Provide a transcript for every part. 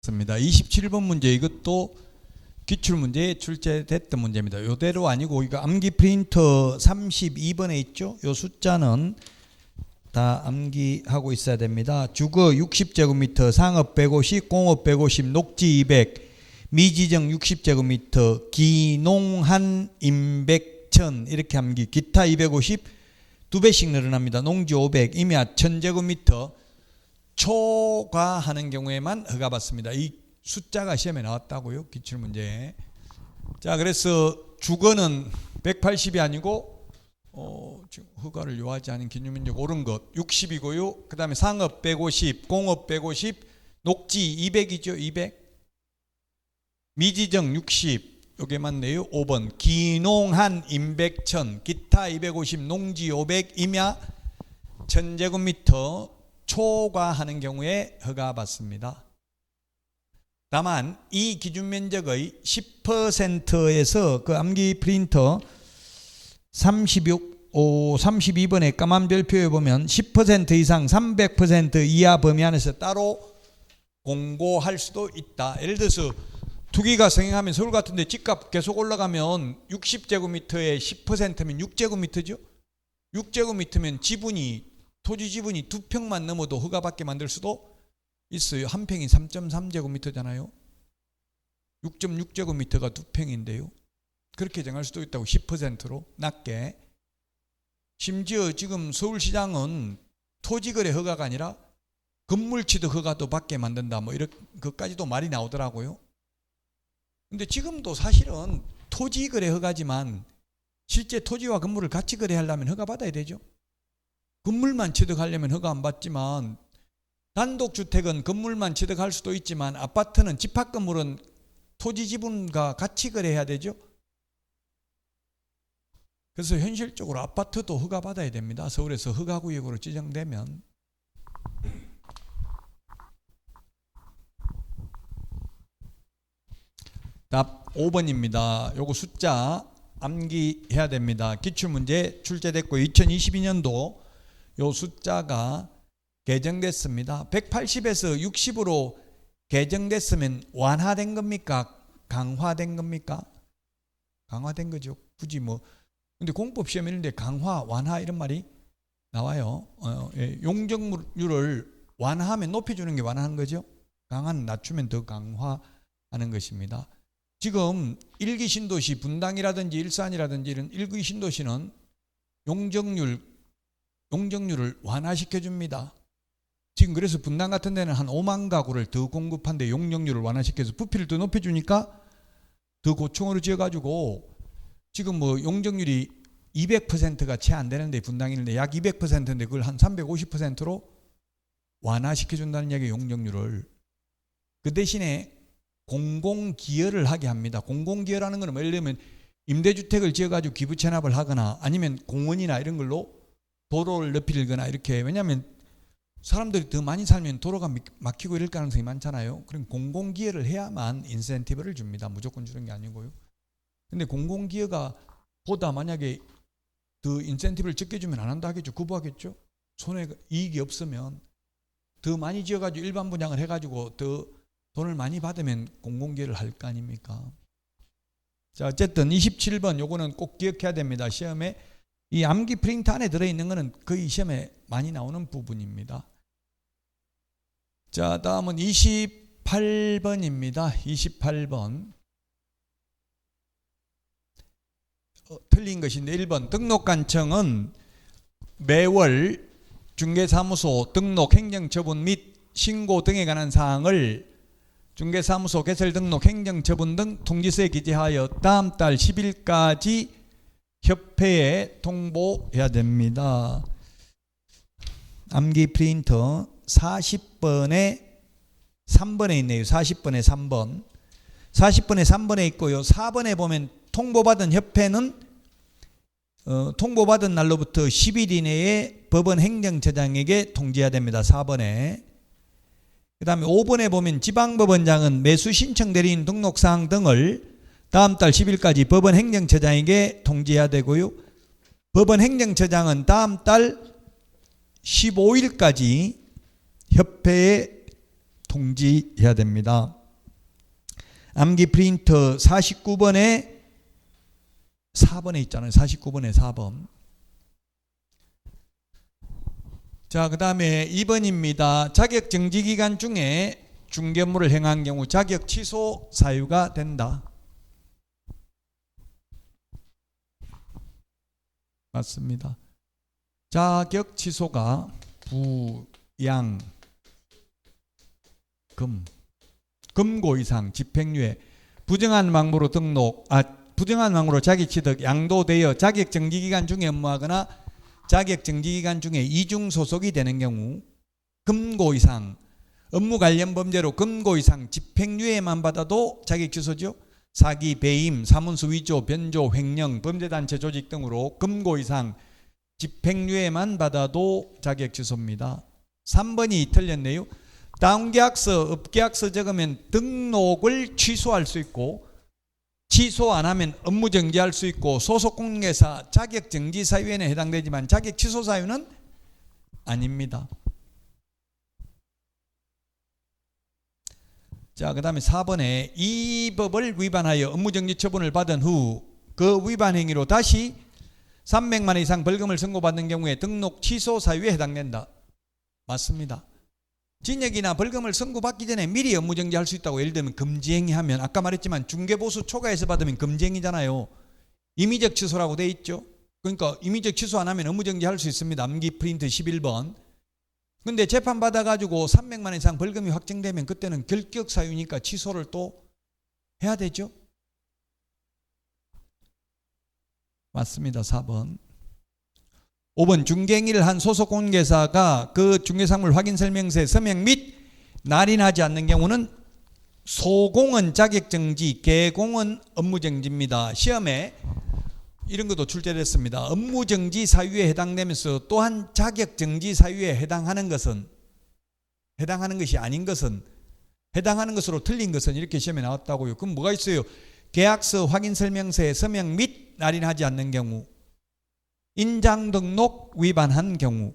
습니다. 27번 문제, 이것도 기출문제에 출제됐던 문제입니다. 이대로 아니고 이거 암기 프린터 32번에 있죠. 이 숫자는 다 암기하고 있어야 됩니다. 주거 60제곱미터, 상업 150, 공업 150, 녹지 200, 미지정 60제곱미터, 기농한 임백천 이렇게 암기. 기타 250 2배씩 늘어납니다. 농지 500, 임야 1000제곱미터 초과하는 경우에만 허가받습니다. 이 숫자가 시험에 나왔다고요, 기출문제에. 자, 그래서 주거는 180이 아니고 지금 허가를 요하지 않은 기준면적 옳은 것 60이고요. 그 다음에 상업 150, 공업 150, 녹지 200이죠. 200. 미지정 60, 요게 맞네요. 5번. 기농한 임백천, 기타 250, 농지 500, 임야 1000제곱미터 초과하는 경우에 허가받습니다. 다만 이 기준면적의 10%에서 그 암기 프린터 32번의 까만 별표에 보면 10% 이상 300% 이하 범위 안에서 따로 공고할 수도 있다. 예를 들어서 투기가 성행하면 서울 같은데 집값 계속 올라가면 60제곱미터에 10%면 6제곱미터죠. 6제곱미터면 지분이 토지 지분이 2평만 넘어도 허가받게 만들 수도 있어요. 한 평이 3.3제곱미터잖아요. 6.6제곱미터가 2평인데요. 그렇게 정할 수도 있다고. 10%로 낮게. 심지어 지금 서울시장은 토지거래 허가가 아니라 건물취득 허가도 받게 만든다. 뭐 이런 것까지도 말이 나오더라고요. 근데 지금도 사실은 토지거래 허가지만 실제 토지와 건물을 같이 거래하려면 허가받아야 되죠. 건물만 취득하려면 허가 안 받지만 단독주택은 건물만 취득할 수도 있지만 아파트는 집합건물은 토지 지분과 같이 거래해야 되죠. 그래서 현실적으로 아파트도 허가받아야 됩니다. 서울에서 허가구역으로 지정되면. 답 5번입니다. 요거 숫자 암기해야 됩니다. 기출문제 출제됐고 2022년도 요 숫자가 개정됐습니다. 180에서 60으로 개정됐으면 완화된 겁니까? 강화된 겁니까? 강화된 거죠. 굳이 뭐 근데 공법 시험에 있는데 강화, 완화 이런 말이 나와요. 용적률을 완화하면 높여주는 게 완화하는 거죠. 강화는 낮추면 더 강화하는 것입니다. 지금 1기 신도시 분당이라든지 일산이라든지 이런 1기 신도시는 용적률을 완화시켜줍니다. 지금 그래서 분당 같은 데는 한 5만 가구를 더 공급한데 용적률을 완화시켜서 부피를 더 높여주니까 더 고층으로 지어가지고 지금 뭐 용적률이 200%가 채 안 되는데 분당이 있는데 약 200%인데 그걸 한 350%로 완화시켜준다는 이야기예요. 용적률을. 그 대신에 공공기여를 하게 합니다. 공공기여라는 것은 예를 들면 임대주택을 지어가지고 기부채납을 하거나 아니면 공원이나 이런 걸로 도로를 넓히거나 이렇게. 왜냐하면 사람들이 더 많이 살면 도로가 막히고 이럴 가능성이 많잖아요. 그럼 공공기여를 해야만 인센티브를 줍니다. 무조건 주는 게 아니고요. 근데 공공기여가 보다 만약에 더 인센티브를 적게 주면 안 한다 하겠죠. 거부하겠죠. 손해 이익이 없으면 더 많이 지어가지고 일반 분양을 해가지고 더 돈을 많이 받으면 공공기여를 할 거 아닙니까? 자, 어쨌든 27번 요거는 꼭 기억해야 됩니다. 시험에 이 암기 프린트 안에 들어있는 거는 거의 시험에 많이 나오는 부분입니다. 자, 다음은 28번입니다. 28번. 틀린 것인데 1번 등록관청은 매월 중개사무소 등록 행정처분 및 신고 등에 관한 사항을 중개사무소 개설 등록 행정처분 등 통지서에 기재하여 다음 달 10일까지 협회에 통보해야 됩니다. 암기 프린터 40번에 3번에 있네요. 40번에 3번. 40번에 3번에 있고요. 4번에 보면 통보받은 협회는 통보받은 날로부터 10일 이내에 법원 행정처장에게 통지해야 됩니다. 4번에. 그 다음에 5번에 보면 지방법원장은 매수 신청 대리인 등록사항 등을 다음 달 10일까지 법원 행정처장에게 통지해야 되고요. 법원 행정처장은 다음 달 15일까지 협회에 통지해야 됩니다. 암기 프린터 49번에 4번에 있잖아요. 49번에 4번. 자, 그 다음에 2번입니다. 자격 정지 기간 중에 중개업무를 행한 경우 자격 취소 사유가 된다. 맞습니다. 자격 취소가 부양, 금고 이상, 집행유예, 부정한 망부로 부정한 망부로 자기취득, 양도되어 자격 정지 기간 중에 업무하거나 자격 정지 기간 중에 이중 소속이 되는 경우 금고 이상, 업무 관련 범죄로 금고 이상 집행유예만 받아도 자격 취소죠. 사기, 배임, 사문서 위조, 변조, 횡령, 범죄단체 조직 등으로 금고 이상 집행유예만 받아도 자격 취소입니다. 3번이 틀렸네요. 다운계약서, 업계약서 적으면 등록을 취소할 수 있고 취소 안 하면 업무 정지할 수 있고 소속 공개사 자격 정지 사유에는 해당되지만 자격 취소 사유는 아닙니다. 자, 그 다음에 4번에 이 법을 위반하여 업무정지 처분을 받은 후 그 위반 행위로 다시 300만 원 이상 벌금을 선고받는 경우에 등록 취소 사유에 해당된다. 맞습니다. 징역이나 벌금을 선고받기 전에 미리 업무정지할 수 있다고. 예를 들면 금지행위 하면 아까 말했지만 중개보수 초과해서 받으면 금지행위잖아요. 임의적 취소라고 돼 있죠. 그러니까 임의적 취소 안 하면 업무정지할 수 있습니다. 암기 프린트 11번. 근데 재판 받아가지고 300만 원 이상 벌금이 확정되면 그때는 결격 사유니까 취소를 또 해야 되죠. 맞습니다. 4번. 5번 중개행위를 한 소속공개사가 그 중개사물 확인설명서에 서명 및 날인하지 않는 경우는 소공은 자격정지, 개공은 업무정지입니다. 시험에 이런 것도 출제됐습니다. 업무정지 사유에 해당되면서 또한 자격정지 사유에 해당하는 것은, 해당하는 것이 아닌 것은, 해당하는 것으로 틀린 것은 이렇게 시험에 나왔다고요. 그럼 뭐가 있어요? 계약서 확인설명서에 서명 및 날인하지 않는 경우, 인장등록 위반한 경우,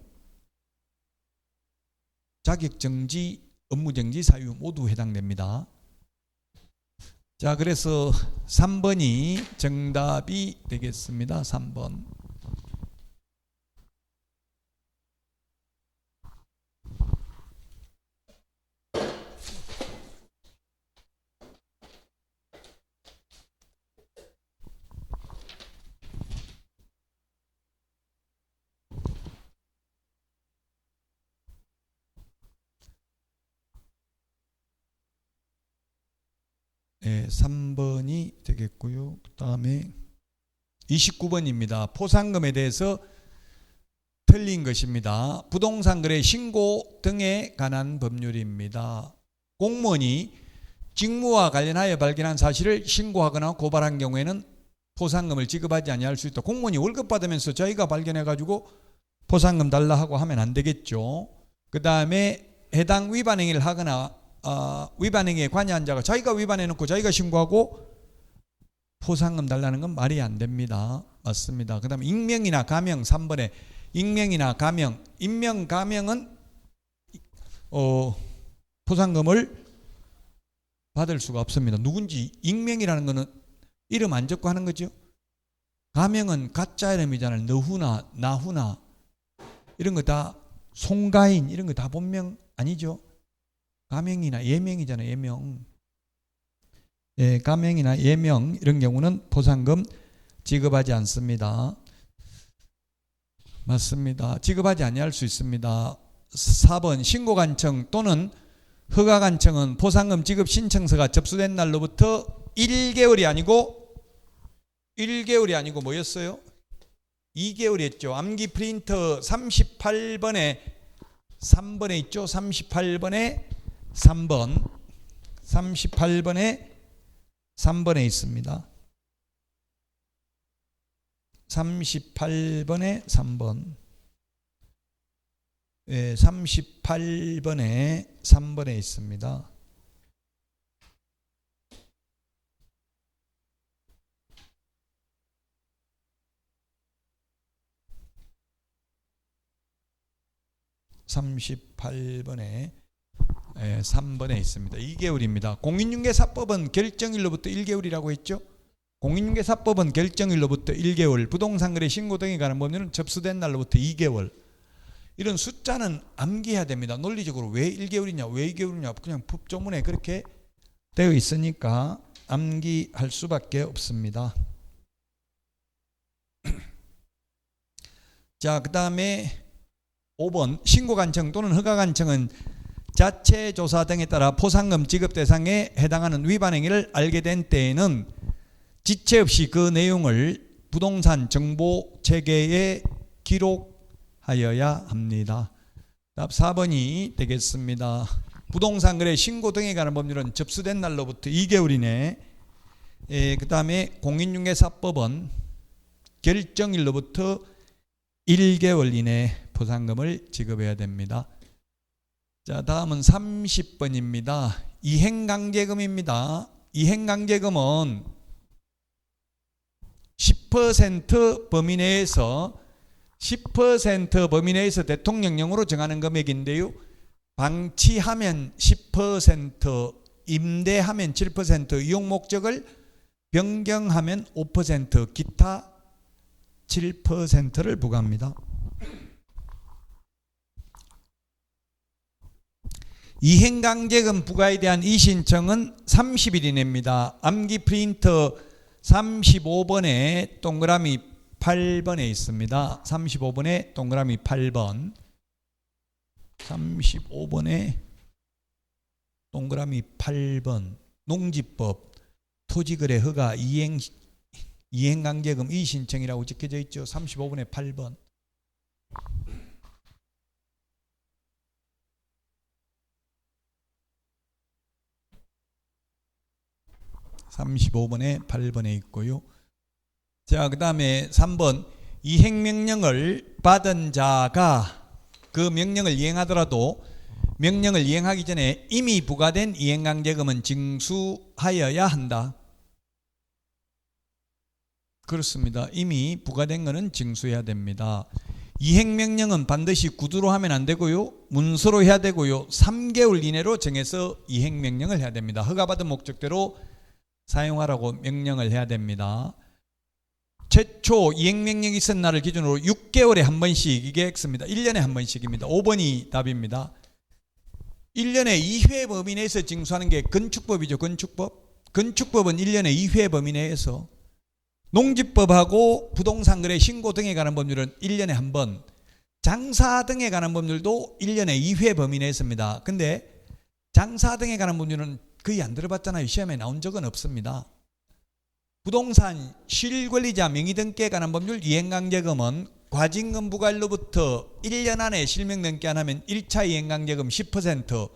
자격정지, 업무정지 사유 모두 해당됩니다. 자, 그래서 3번이 정답이 되겠습니다. 3번. 네, 3번이 되겠고요. 그 다음에 29번입니다. 포상금에 대해서 틀린 것입니다. 부동산 거래 신고 등에 관한 법률입니다. 공무원이 직무와 관련하여 발견한 사실을 신고하거나 고발한 경우에는 포상금을 지급하지 아니할 수 있다. 공무원이 월급 받으면서 자기가 발견해가지고 포상금 달라 하고 하면 안 되겠죠. 그 다음에 해당 위반 행위를 하거나 위반 행위에 관여한 자가 자기가 위반해놓고 자기가 신고하고 포상금 달라는 건 말이 안 됩니다. 맞습니다. 그 다음에 익명이나 가명 3번에 익명이나 가명, 임명 가명은 포상금을 받을 수가 없습니다. 누군지 익명이라는 거는 이름 안 적고 하는 거죠. 가명은 가짜 이름이잖아요. 너후나 나후나 이런 거 다 송가인 이런 거 다 본명 아니죠. 가명이나 예명이잖아요. 예명. 예, 가명이나 예명 이런 경우는 포상금 지급하지 않습니다. 맞습니다. 지급하지 아니할 수 있습니다. 4번 신고관청 또는 허가관청은 포상금 지급 신청서가 접수된 날로부터 1개월이 아니고 뭐였어요? 2개월이 했죠. 암기 프린터 38번에 3번에 있죠. 38번에 3번 38번에 3번에 있습니다. 38번에 3번. 예, 38번에 3번에 있습니다. (38번에) 3번에 있습니다. 2개월입니다. 공인중개사법은 결정일로부터 1개월이라고 했죠. 공인중개사법은 결정일로부터 1개월, 부동산거래 신고 등에 관한 법률은 접수된 날로부터 2개월. 이런 숫자는 암기해야 됩니다. 논리적으로 왜 1개월이냐, 왜 2개월이냐, 그냥 법조문에 그렇게 되어 있으니까 암기할 수밖에 없습니다. 자, 그 다음에 5번 신고관청 또는 허가관청은 자체 조사 등에 따라 포상금 지급 대상에 해당하는 위반 행위를 알게 된 때에는 지체 없이 그 내용을 부동산 정보 체계에 기록하여야 합니다. 답 4번이 되겠습니다. 부동산 거래 신고 등에 관한 법률은 접수된 날로부터 2개월이네. 그 다음에 공인중개사법은 결정일로부터 1개월 이내 포상금을 지급해야 됩니다. 자, 다음은 30번입니다. 이행강제금입니다. 이행강제금은 10% 범위 내에서 10% 범위 내에서 대통령령으로 정하는 금액인데요. 방치하면 10%, 임대하면 7%, 이용 목적을 변경하면 5%, 기타 7%를 부과합니다. 이행강제금 부과에 대한 이의신청은 30일 이내입니다. 암기 프린터 35번에 동그라미 8번에 있습니다. 35번에 동그라미 8번. 35번에 동그라미 8번. 농지법 토지거래 허가 이행강제금 이의신청이라고 적혀져 있죠. 35번에 8번. (35번에) (8번에) 있고요. 자, 그 다음에 3번 이행명령을 받은 자가 그 명령을 이행하더라도 명령을 이행하기 전에 이미 부과된 이행강제금은 징수하여야 한다. 그렇습니다. 이미 부과된 것은 징수해야 됩니다. 이행명령은 반드시 구두로 하면 안 되고요. 문서로 해야 되고요. 3개월 이내로 정해서 이행명령을 해야 됩니다. 허가받은 목적대로 사용하라고 명령을 해야 됩니다. 최초 이행명령이 있은 날을 기준으로 6개월에 한 번씩, 이게 X입니다. 1년에 한 번씩입니다. 5번이 답입니다. 1년에 2회 범위 내에서 징수하는 게 건축법이죠. 건축법은 1년에 2회 범위 내에서, 농지법하고 부동산 거래 신고 등에 관한 법률은 1년에 한 번, 장사 등에 관한 법률도 1년에 2회 범위 내에서입니다. 근데 장사 등에 관한 법률은 거의 안 들어봤잖아요. 시험에 나온 적은 없습니다. 부동산 실권리자 명의 등기에 관한 법률 이행강제금은 과징금 부과일로부터 1년 안에 실명 등기 안 하면 1차 이행강제금 10%,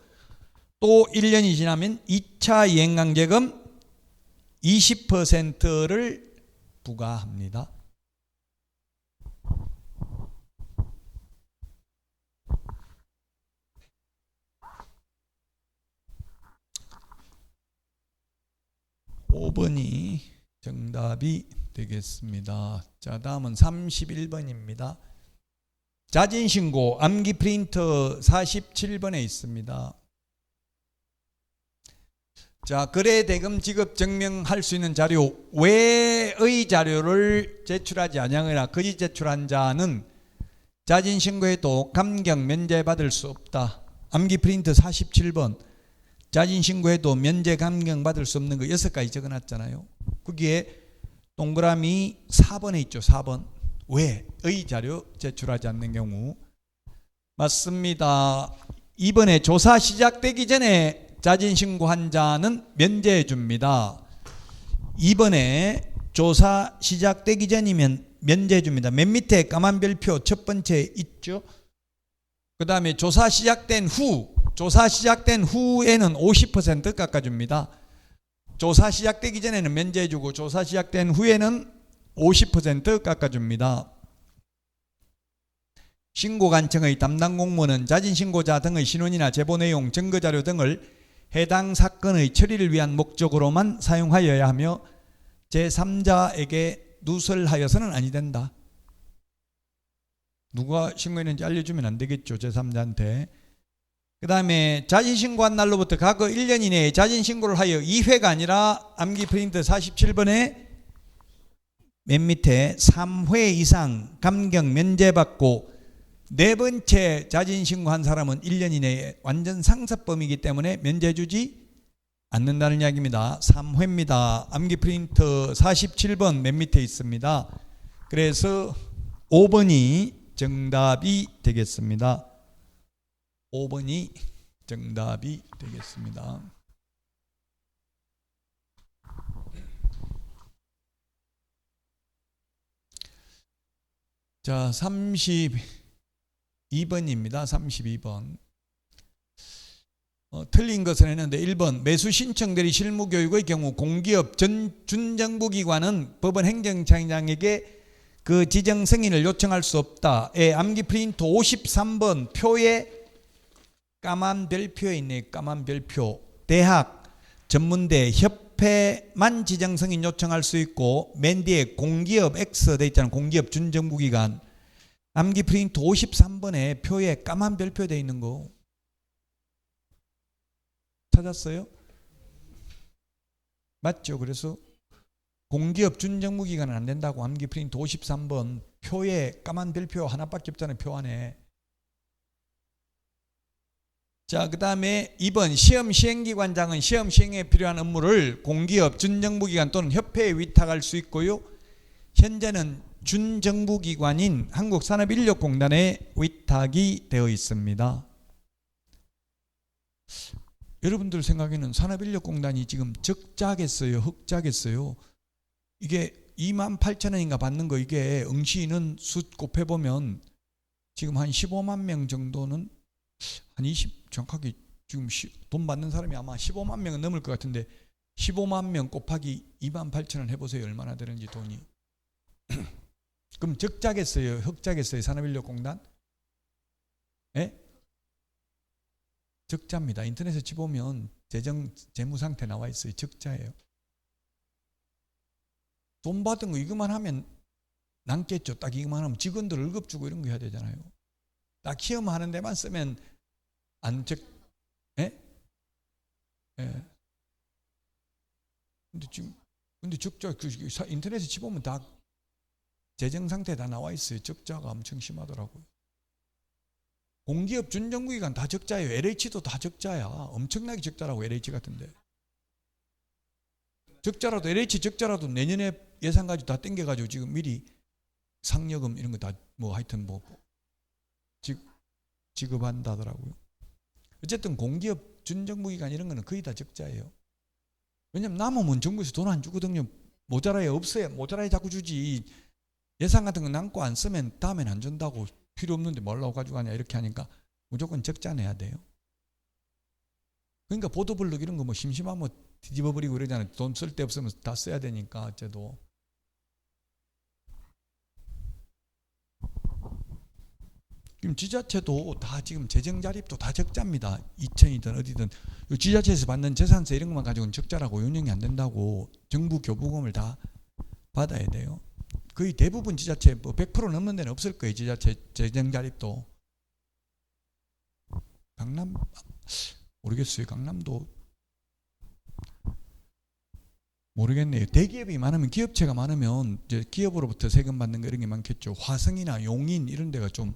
또 1년이 지나면 2차 이행강제금 20%를 부과합니다. (5번이) 정답이 되겠습니다. 자, 다음은 31번입니다. 자진신고 암기 프린터 47번에 있습니다. 자, 거래대금 지급 증명할 수 있는 자료 외의 자료를 제출하지 아니하거나 거짓 제출한 자는 자진신고에도 감경 면제받을 수 없다. 암기 프린터 47번. 자진신고에도 면제 감경 받을 수 없는 거 6가지 적어놨잖아요. 거기에 동그라미 4번에 있죠. 4번. 외의 자료 제출하지 않는 경우. 맞습니다. 이번에 조사 시작되기 전에 자진신고한 자는 면제해 줍니다. 이번에 조사 시작되기 전이면 면제해 줍니다. 맨 밑에 까만 별표 첫 번째 있죠. 그 다음에 조사 시작된 후에는 50% 깎아줍니다. 조사 시작되기 전에는 면제해주고 조사 시작된 후에는 50% 깎아줍니다. 신고관청의 담당 공무원은 자진신고자 등의 신원이나 제보 내용, 증거자료 등을 해당 사건의 처리를 위한 목적으로만 사용하여야 하며 제3자에게 누설하여서는 아니 된다. 누가 신고했는지 알려주면 안 되겠죠. 제3자한테. 그 다음에 자진신고한 날로부터 과거 1년 이내에 자진신고를 하여 2회가 아니라 암기 프린트 47번에 맨 밑에 3회 이상 감경 면제받고 네 번째 자진신고한 사람은 1년 이내에 완전 상습범이기 때문에 면제 주지 않는다는 이야기입니다. 3회입니다. 암기 프린트 47번 맨 밑에 있습니다. 그래서 5번이 정답이 되겠습니다. 5번이 정답이 되겠습니다. 자, 32번입니다. 32번. 틀린 것은 했는데 1번 매수 신청 대리 실무 교육의 경우 공기업 준정부기관은 법원 행정처장에게 그 지정 승인을 요청할 수 없다. 암기 프린트 53번 표에 까만 별표에 있네. 까만 별표. 대학, 전문대, 협회만 지정 승인 요청할 수 있고 맨 뒤에 공기업 X 돼 있잖아. 공기업 준정부기관. 암기 프린트 53번에 표에 까만 별표 돼 있는 거 찾았어요? 맞죠? 그래서 공기업 준정부기관은 안 된다고. 암기 프린트 53번 표에 까만 별표 하나밖에 없잖아요. 표 안에. 자, 그 다음에 2번 시험 시행기관장은 시험 시행에 필요한 업무를 공기업 준정부기관 또는 협회에 위탁할 수 있고요. 현재는 준정부기관인 한국산업인력공단에 위탁이 되어 있습니다. 여러분들 생각에는 산업인력공단이 지금 적자겠어요? 흑자겠어요? 이게 28,000원인가 받는 거, 이게 응시인원 수 곱해보면 지금 한 15만 명 정도는 한 20, 정확하게 지금 돈 받는 사람이 아마 15만 명은 넘을 것 같은데 15만 명 곱하기 28,000원 해보세요. 얼마나 되는지 돈이. 그럼 적자겠어요? 흑자겠어요? 산업인력공단? 예? 적자입니다. 인터넷에 치보면 재무상태 나와 있어요. 적자예요. 돈 받은 거 이것만 하면 남겠죠. 딱 이것만 하면 직원들 월급 주고 이런 거 해야 되잖아요. 딱 시험 하는 데만 쓰면 안 적, 예? 예. 근데 적자, 인터넷에 치보면 다 재정 상태 다 나와 있어요. 적자가 엄청 심하더라고요. 공기업 준정부기관 다 적자예요. LH도 다 적자야. 엄청나게 적자라고. LH 같은데. 적자라도 LH 적자라도 내년에 예산 가지고 다 땡겨가지고 지금 미리 상여금 이런 거 다 뭐 하여튼 뭐 지급한다더라고요. 어쨌든 공기업 준정부기관 이런 거는 거의 다 적자예요. 왜냐면 남으면 정부에서 돈 안 주거든요. 모자라야 없어요. 모자라야 자꾸 주지. 예산 같은 거 남고 안 쓰면 다음엔 안 준다고. 필요 없는데 뭘로 가져가냐 이렇게 하니까 무조건 적자 내야 돼요. 그러니까 보도블록 이런 거 뭐 심심하면 뒤집어버리고 그러잖아요. 돈 쓸 데 없으면 다 써야 되니까. 어째도 지금 지자체도 다 지금 재정 자립도 다 적자입니다. 2천이든 어디든 지자체에서 받는 재산세 이런 것만 가지고는 적자라고 운영이 안 된다고. 정부 교부금을 다 받아야 돼요. 거의 대부분 지자체 뭐 100% 넘는 데는 없을 거예요. 지자체 재정 자립도. 강남 모르겠어요. 강남도 모르겠네요. 대기업이 많으면, 기업체가 많으면 이제 기업으로부터 세금 받는 거 이런 게 많겠죠. 화성이나 용인 이런 데가 좀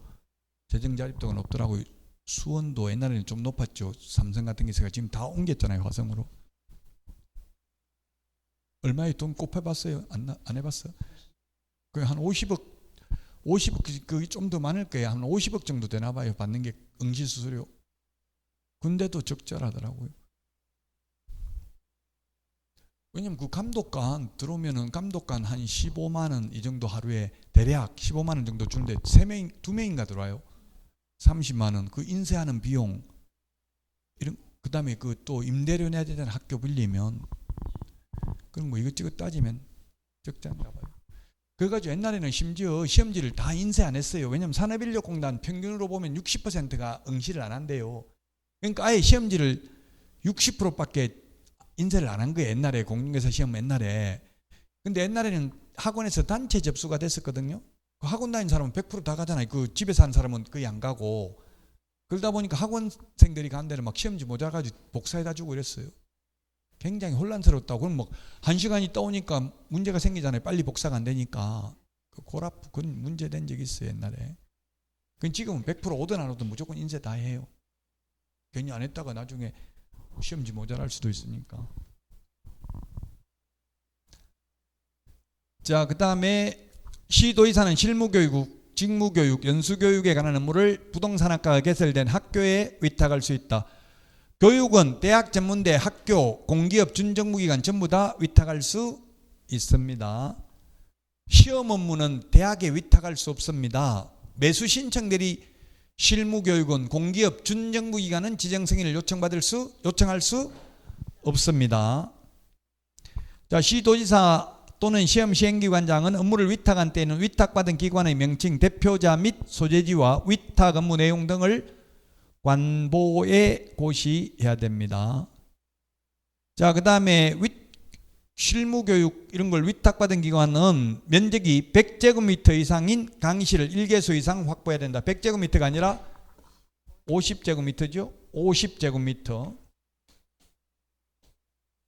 재정 자립도가 높더라고요. 수원도 옛날에는 좀 높았죠. 삼성 같은 게 있어가 지금 다 옮겼잖아요. 화성으로. 얼마에 돈 곱해봤어요? 안 해봤어? 한 50억 그게 좀 더 많을 거예요. 한 50억 정도 되나 봐요. 받는 게 응시 수수료. 근데도 적자라더라고요. 왜냐면 그 감독관 들어오면은 감독관 한 15만 원 이 정도 하루에 대략 15만 원 정도 주는데 2명인가 들어와요. 30만 원. 그 인쇄하는 비용 이런, 그다음에 그 또 임대료 내야 되잖아요. 학교 빌리면. 그럼 뭐 이것저것 따지면 적자인가 봐요. 그래가지고 옛날에는 심지어 시험지를 다 인쇄 안 했어요. 왜냐면 산업인력공단 평균으로 보면 60%가 응시를 안 한대요. 그러니까 아예 시험지를 60%밖에 인쇄를 안 한 거예요. 옛날에 공인중개사 시험 옛날에. 근데 옛날에는 학원에서 단체 접수가 됐었거든요. 그 학원 다니는 사람은 100% 다 가잖아요. 그 집에서 하는 사람은 거의 안 가고. 그러다 보니까 학원생들이 간 데는 막 시험지 모자가지고 복사해다 주고 이랬어요. 굉장히 혼란스럽다고. 그럼 뭐 1시간이 떠오니까 문제가 생기잖아요. 빨리 복사가 안 되니까. 그건 문제된 적이 있어요, 옛날에. 지금은 100% 오든 안 오든 무조건 인쇄 다 해요. 괜히 안 했다가 나중에 시험지 모자랄 수도 있으니까. 자, 그 다음에 시도의사는 실무교육, 직무교육, 연수교육에 관한 업무를 부동산학과가 개설된 학교에 위탁할 수 있다. 교육은 대학, 전문대, 학교, 공기업, 준정부기관 전부 다 위탁할 수 있습니다. 시험 업무는 대학에 위탁할 수 없습니다. 매수 신청들이 실무교육은 공기업, 준정부기관은 지정승인을 요청할 수 없습니다. 자, 시도지사 또는 시험 시행기관장은 업무를 위탁한 때에는 위탁받은 기관의 명칭, 대표자 및 소재지와 위탁 업무 내용 등을 관보에 고시해야 됩니다. 자, 그 다음에 실무교육 이런 걸 위탁받은 기관은 면적이 100제곱미터 이상인 강의실을 1개소 이상 확보해야 된다. 100제곱미터가 아니라 50제곱미터죠. 50제곱미터.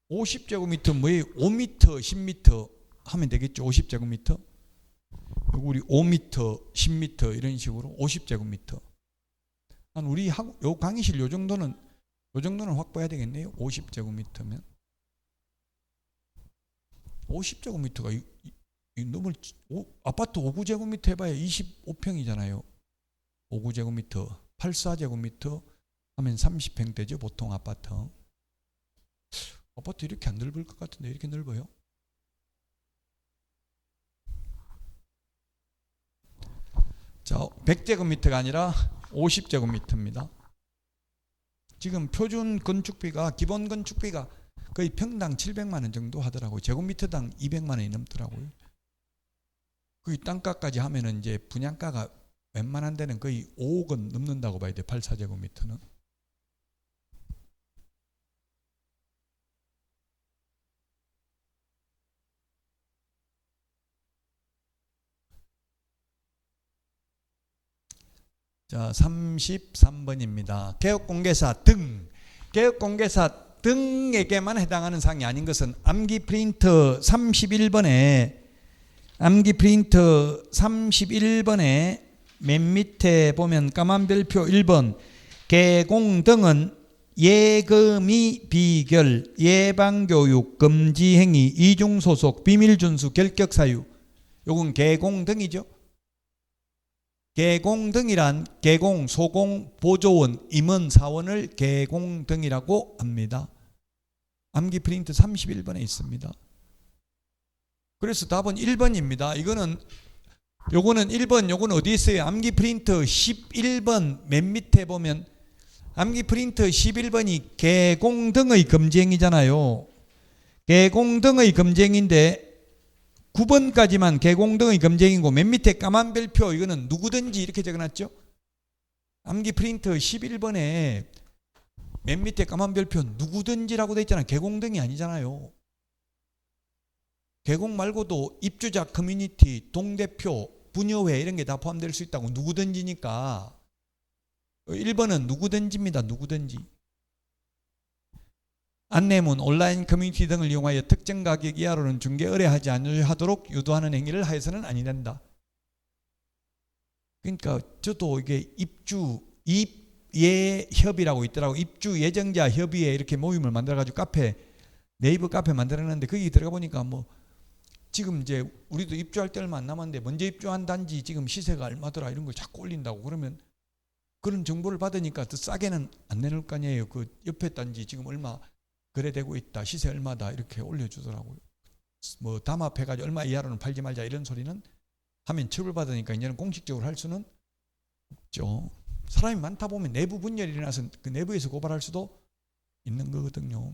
50제곱미터 뭐예요? 5m, 10m 하면 되겠죠. 50제곱미터. 우리 5m, 10m 이런 식으로 50제곱미터. 우리 요 강의실 요 정도는 확보해야 되겠네요. 50제곱미터면. 50제곱미터가 너무 아파트 5구제곱미터 해봐야 25평이잖아요. 5구제곱미터, 84제곱미터 하면 30평대죠. 보통 아파트. 아파트 이렇게 안 넓을 것 같은데 이렇게 넓어요? 자, 100제곱미터가 아니라 50제곱미터입니다. 지금 표준 건축비가, 기본 건축비가 거의 평당 700만 원 정도 하더라고요. 제곱미터당 200만 원이 넘더라고요. 거의 땅가까지 하면은 이제 분양가가 웬만한 데는 거의 5억 원 넘는다고 봐야 돼. 84제곱미터는. 자, 33번입니다. 개업공개사 등. 개업공개사 등에게만 해당하는 사항이 아닌 것은 암기 프린터 31번에 맨 밑에 보면 까만 별표 1번 개공 등은 예금이 비결, 예방교육, 금지행위, 이중소속, 비밀준수, 결격사유. 요건 개공 등이죠. 개공 등이란 개공, 소공, 보조원, 임원, 사원을 개공 등이라고 합니다. 암기 프린트 31번에 있습니다. 그래서 답은 1번입니다. 요거는 1번, 요거는 어디 있어요? 암기 프린트 11번 맨 밑에 보면 암기 프린트 11번이 개공 등의 금지행위잖아요. 개공 등의 금지행위인데 9번까지만 개공 등의 금지행위고 맨 밑에 까만 별표 이거는 누구든지 이렇게 적어놨죠. 암기 프린트 11번에 맨 밑에 까만 별표 누구든지라고 돼 있잖아요. 개공 등이 아니잖아요. 개공 말고도 입주자, 커뮤니티, 동대표, 분여회 이런 게 다 포함될 수 있다고. 누구든지니까 1번은 누구든지입니다. 누구든지. 안내문, 온라인 커뮤니티 등을 이용하여 특정 가격 이하로는 중개 의뢰하지 않도록 유도하는 행위를 하여서는 아니 된다. 그러니까 저도 이게 입예협이라고 있더라고. 입주 예정자 협의회 이렇게 모임을 만들어가지고 네이버 카페 만들었는데 거기 들어가 보니까 뭐 지금 이제 우리도 입주할 때 얼마 안 남았는데 먼저 입주한 단지 지금 시세가 얼마더라 이런 걸 자꾸 올린다고. 그러면 그런 정보를 받으니까 더 싸게는 안 내놓을 거 아니에요. 그 옆에 단지 지금 얼마 거래되고 있다. 시세 얼마다 이렇게 올려주더라고요. 뭐 담합해가지고 얼마 이하로는 팔지 말자 이런 소리는 하면 처벌받으니까 이제는 공식적으로 할 수는 없죠. 사람이 많다 보면 내부 분열이 일어나서 그 내부에서 고발할 수도 있는 거거든요.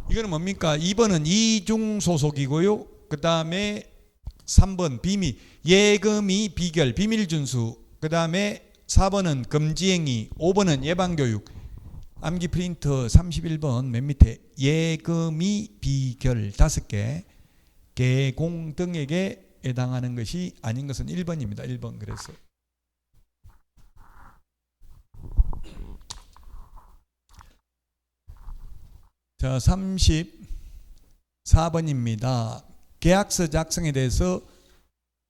이거는 뭡니까? 2번은 이중소속이고요. 그 다음에 3번 비밀, 예금이 비결, 비밀준수. 그 다음에 4번은 금지행위, 5번은 예방교육. 암기 프린터 31번 맨 밑에 예금이 비결 5개, 개공 등에게 해당하는 것이 아닌 것은 1번입니다. 1번. 그래서 자, 34번입니다. 계약서 작성에 대해서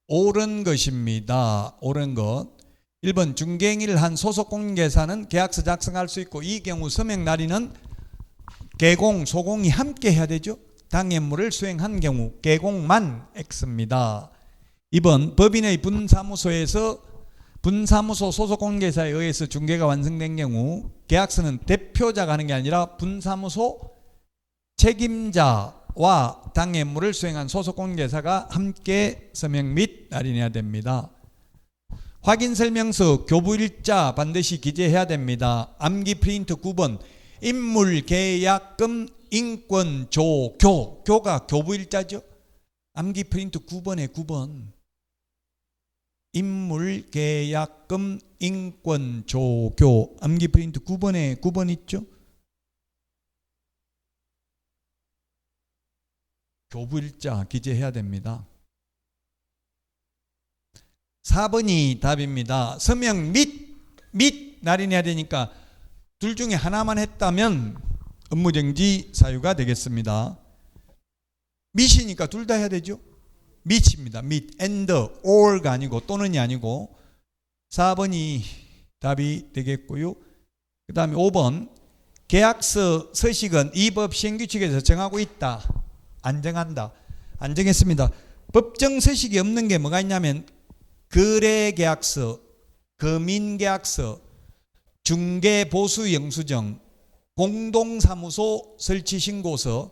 옳은 것입니다. 옳은 것. 1번 중개행위를 한 소속공인계사는 계약서 작성할 수 있고, 이 경우 서명 날인은 개공, 소공이 함께 해야 되죠. 당해물을 수행한 경우 개공만 X입니다. 2번 법인의 분사무소에서 분사무소 소속공인계사에 의해서 중개가 완성된 경우 계약서는 대표자가 하는 게 아니라 분사무소 책임자와 당해물을 수행한 소속공인계사가 함께 서명 및 날인해야 됩니다. 확인설명서 교부일자 반드시 기재해야 됩니다. 암기 프린트 9번 인물계약금 인권조교, 교가 교부일자죠. 암기 프린트 9번에 9번 인물계약금 인권조교, 암기 프린트 9번에 9번 있죠. 교부일자 기재해야 됩니다. 4번이 답입니다. 서명 및 날인해야 되니까 둘 중에 하나만 했다면 업무정지 사유가 되겠습니다. 밋이니까 둘 다 해야 되죠. 밋입니다. 밋, and, or가 아니고 또는이 아니고 4번이 답이 되겠고요. 그 다음에 5번 계약서 서식은 이 법 시행규칙에서 정하고 있다. 안 정한다. 안 정했습니다. 법정 서식이 없는 게 뭐가 있냐면 거래계약서, 금인계약서, 중개보수영수증, 공동사무소 설치신고서,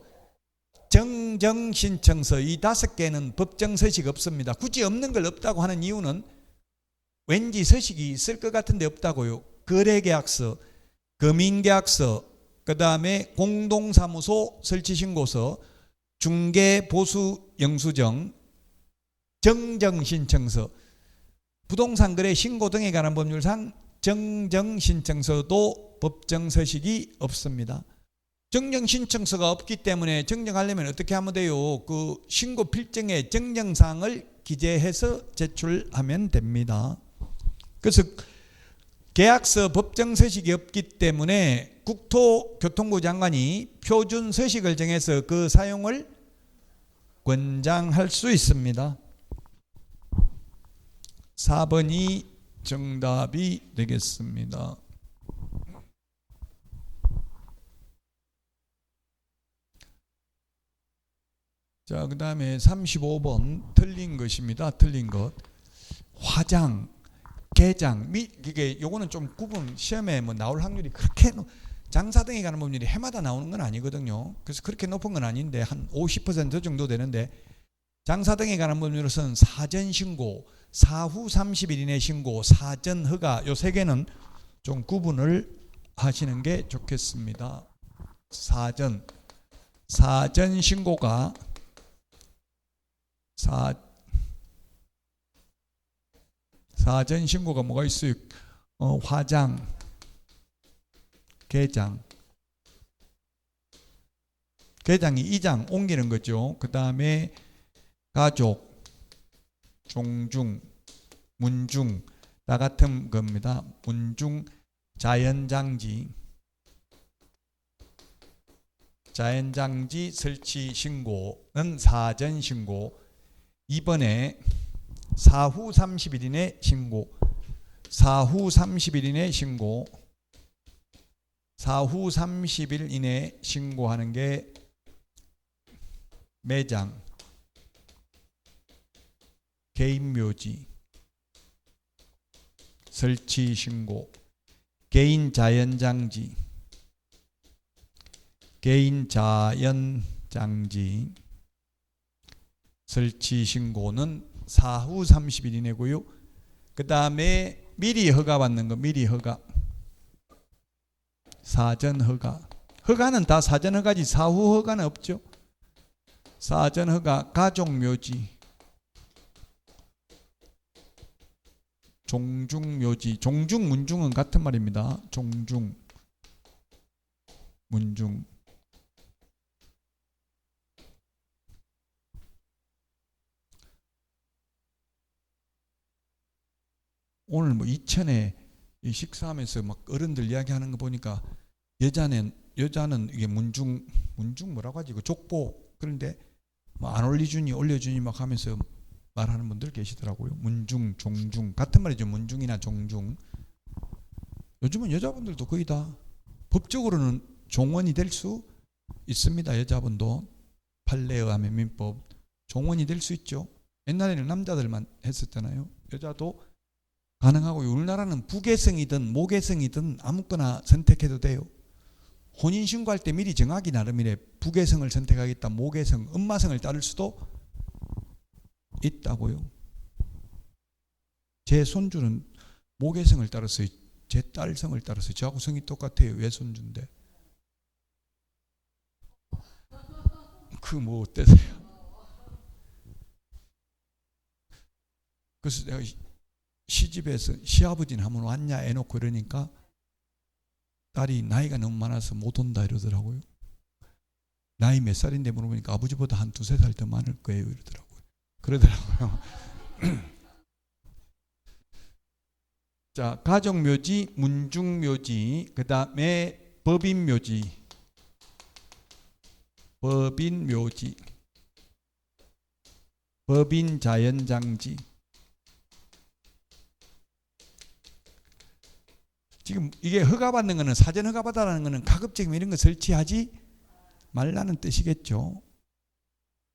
정정신청서, 이 5개는 법정 서식 없습니다. 굳이 없는 걸 없다고 하는 이유는 왠지 서식이 있을 것 같은데 없다고요. 거래계약서, 금인계약서, 그 다음에 공동사무소 설치신고서, 중개보수영수증, 정정신청서, 부동산 거래 신고 등에 관한 법률상 정정신청서도 법정 서식이 없습니다. 정정신청서가 없기 때문에 정정하려면 어떻게 하면 돼요? 그 신고 필증의 정정사항을 기재해서 제출하면 됩니다. 그래서 계약서 법정 서식이 없기 때문에 국토교통부 장관이 표준 서식을 정해서 그 사용을 권장할 수 있습니다. 4번이 정답이 되겠습니다. 자, 그 다음에 35번 틀린 것입니다. 틀린 것. 화장, 개장, 이게 요거는 좀 구분 시험에 뭐 나올 확률이 그렇게 장사 등에 관한 법률이 해마다 나오는 건 아니거든요. 그래서 그렇게 높은 건 아닌데 한 50% 정도 되는데, 장사 등에 관한 법률로서는 사전 신고, 사후 30일 이내 신고, 사전 허가, 요 세 개는 좀 구분을 하시는 게 좋겠습니다. 사전 신고가 사전 신고가 뭐가 있어요? 화장, 개장. 개장이 이장 옮기는 거죠. 그 다음에 가족, 종중, 문중 다 같은 겁니다. 문중, 자연장지 설치 신고는 사전 신고. 이번에 사후 30일 이내 신고, 사후 30일 이내 신고, 사후 30일 이내 신고하는 게 매장, 개인묘지, 설치 신고, 개인 자연장지, 설치 신고는 사후 30일 이내고요. 그 다음에 미리 허가 받는 거, 미리 허가, 사전 허가. 허가는 다 사전 허가지 사후 허가는 없죠. 사전 허가, 가족묘지, 종중묘지, 종중, 문중은 같은 말입니다. 종중, 문중. 오늘 뭐 이천에 식사하면서 막 어른들 이야기하는 거 보니까 여자는 여자는 이게 문중 뭐라고 하지? 그 족보. 그런데 뭐 안 올려주니 올려주니 막 하면서 말하는 분들 계시더라고요. 문중, 종중 같은 말이죠. 문중이나 종중. 요즘은 여자분들도 거의 다 법적으로는 종원이 될 수 있습니다. 여자분도 판례에 의하면 민법 종원이 될 수 있죠. 옛날에는 남자들만 했었잖아요. 여자도 가능하고 우리나라는 부계성이든 모계성이든 아무거나 선택해도 돼요. 혼인신고할 때 미리 정하기 나름이래. 부계성을 선택하겠다. 모계성, 엄마성을 따를 수도 있다고요. 제 손주는 모계성을 따랐어요. 제 딸성을 따랐어요. 저하고 성이 똑같아요. 외손주인데. 그 뭐 어때서요? 그래서 내가 시집에서 시아버지는 한번 왔냐 해놓고 이러니까 딸이 나이가 너무 많아서 못 온다 이러더라고요. 나이 몇 살인데 물어보니까 아버지보다 한 두세 살 더 많을 거예요 이러더라고요. 그러더라고요. 자, 가족묘지, 문중묘지, 그 다음에 법인묘지, 법인자연장지. 지금 이게 허가받는 거는, 사전 허가받아라는 거는 가급적이면 이런 거 설치하지 말라는 뜻이겠죠.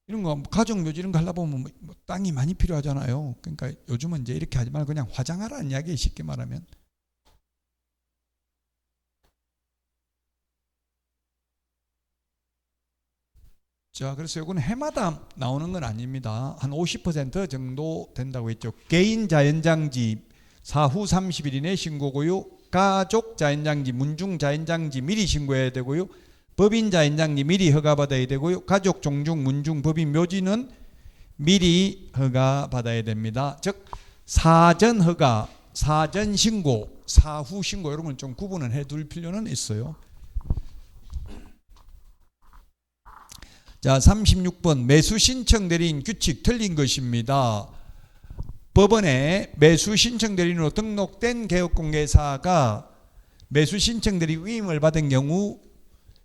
이런 거 가족묘지 이런 거 하려고 보면 뭐 땅이 많이 필요하잖아요. 그러니까 요즘은 이제 이렇게 하지 말고 그냥 화장하라는 이야기에 쉽게 말하면. 자, 그래서 이건 해마다 나오는 건 아닙니다. 한 50% 정도 된다고 했죠. 개인 자연장지 사후 30일 이내 신고고요. 가족 자연장지, 문중 자연장지 미리 신고해야 되고요. 법인 자연장지 미리 허가받아야 되고요. 가족 종중 문중 법인 묘지는 미리 허가받아야 됩니다. 즉 사전 허가, 사전 신고, 사후 신고 이런 건 좀 구분을 해둘 필요는 있어요. 자, 36번 매수 신청 대리인 규칙 틀린 것입니다. 법원에 매수 신청 대리인으로 등록된 개업공개사가 매수 신청 대리인 위임을 받은 경우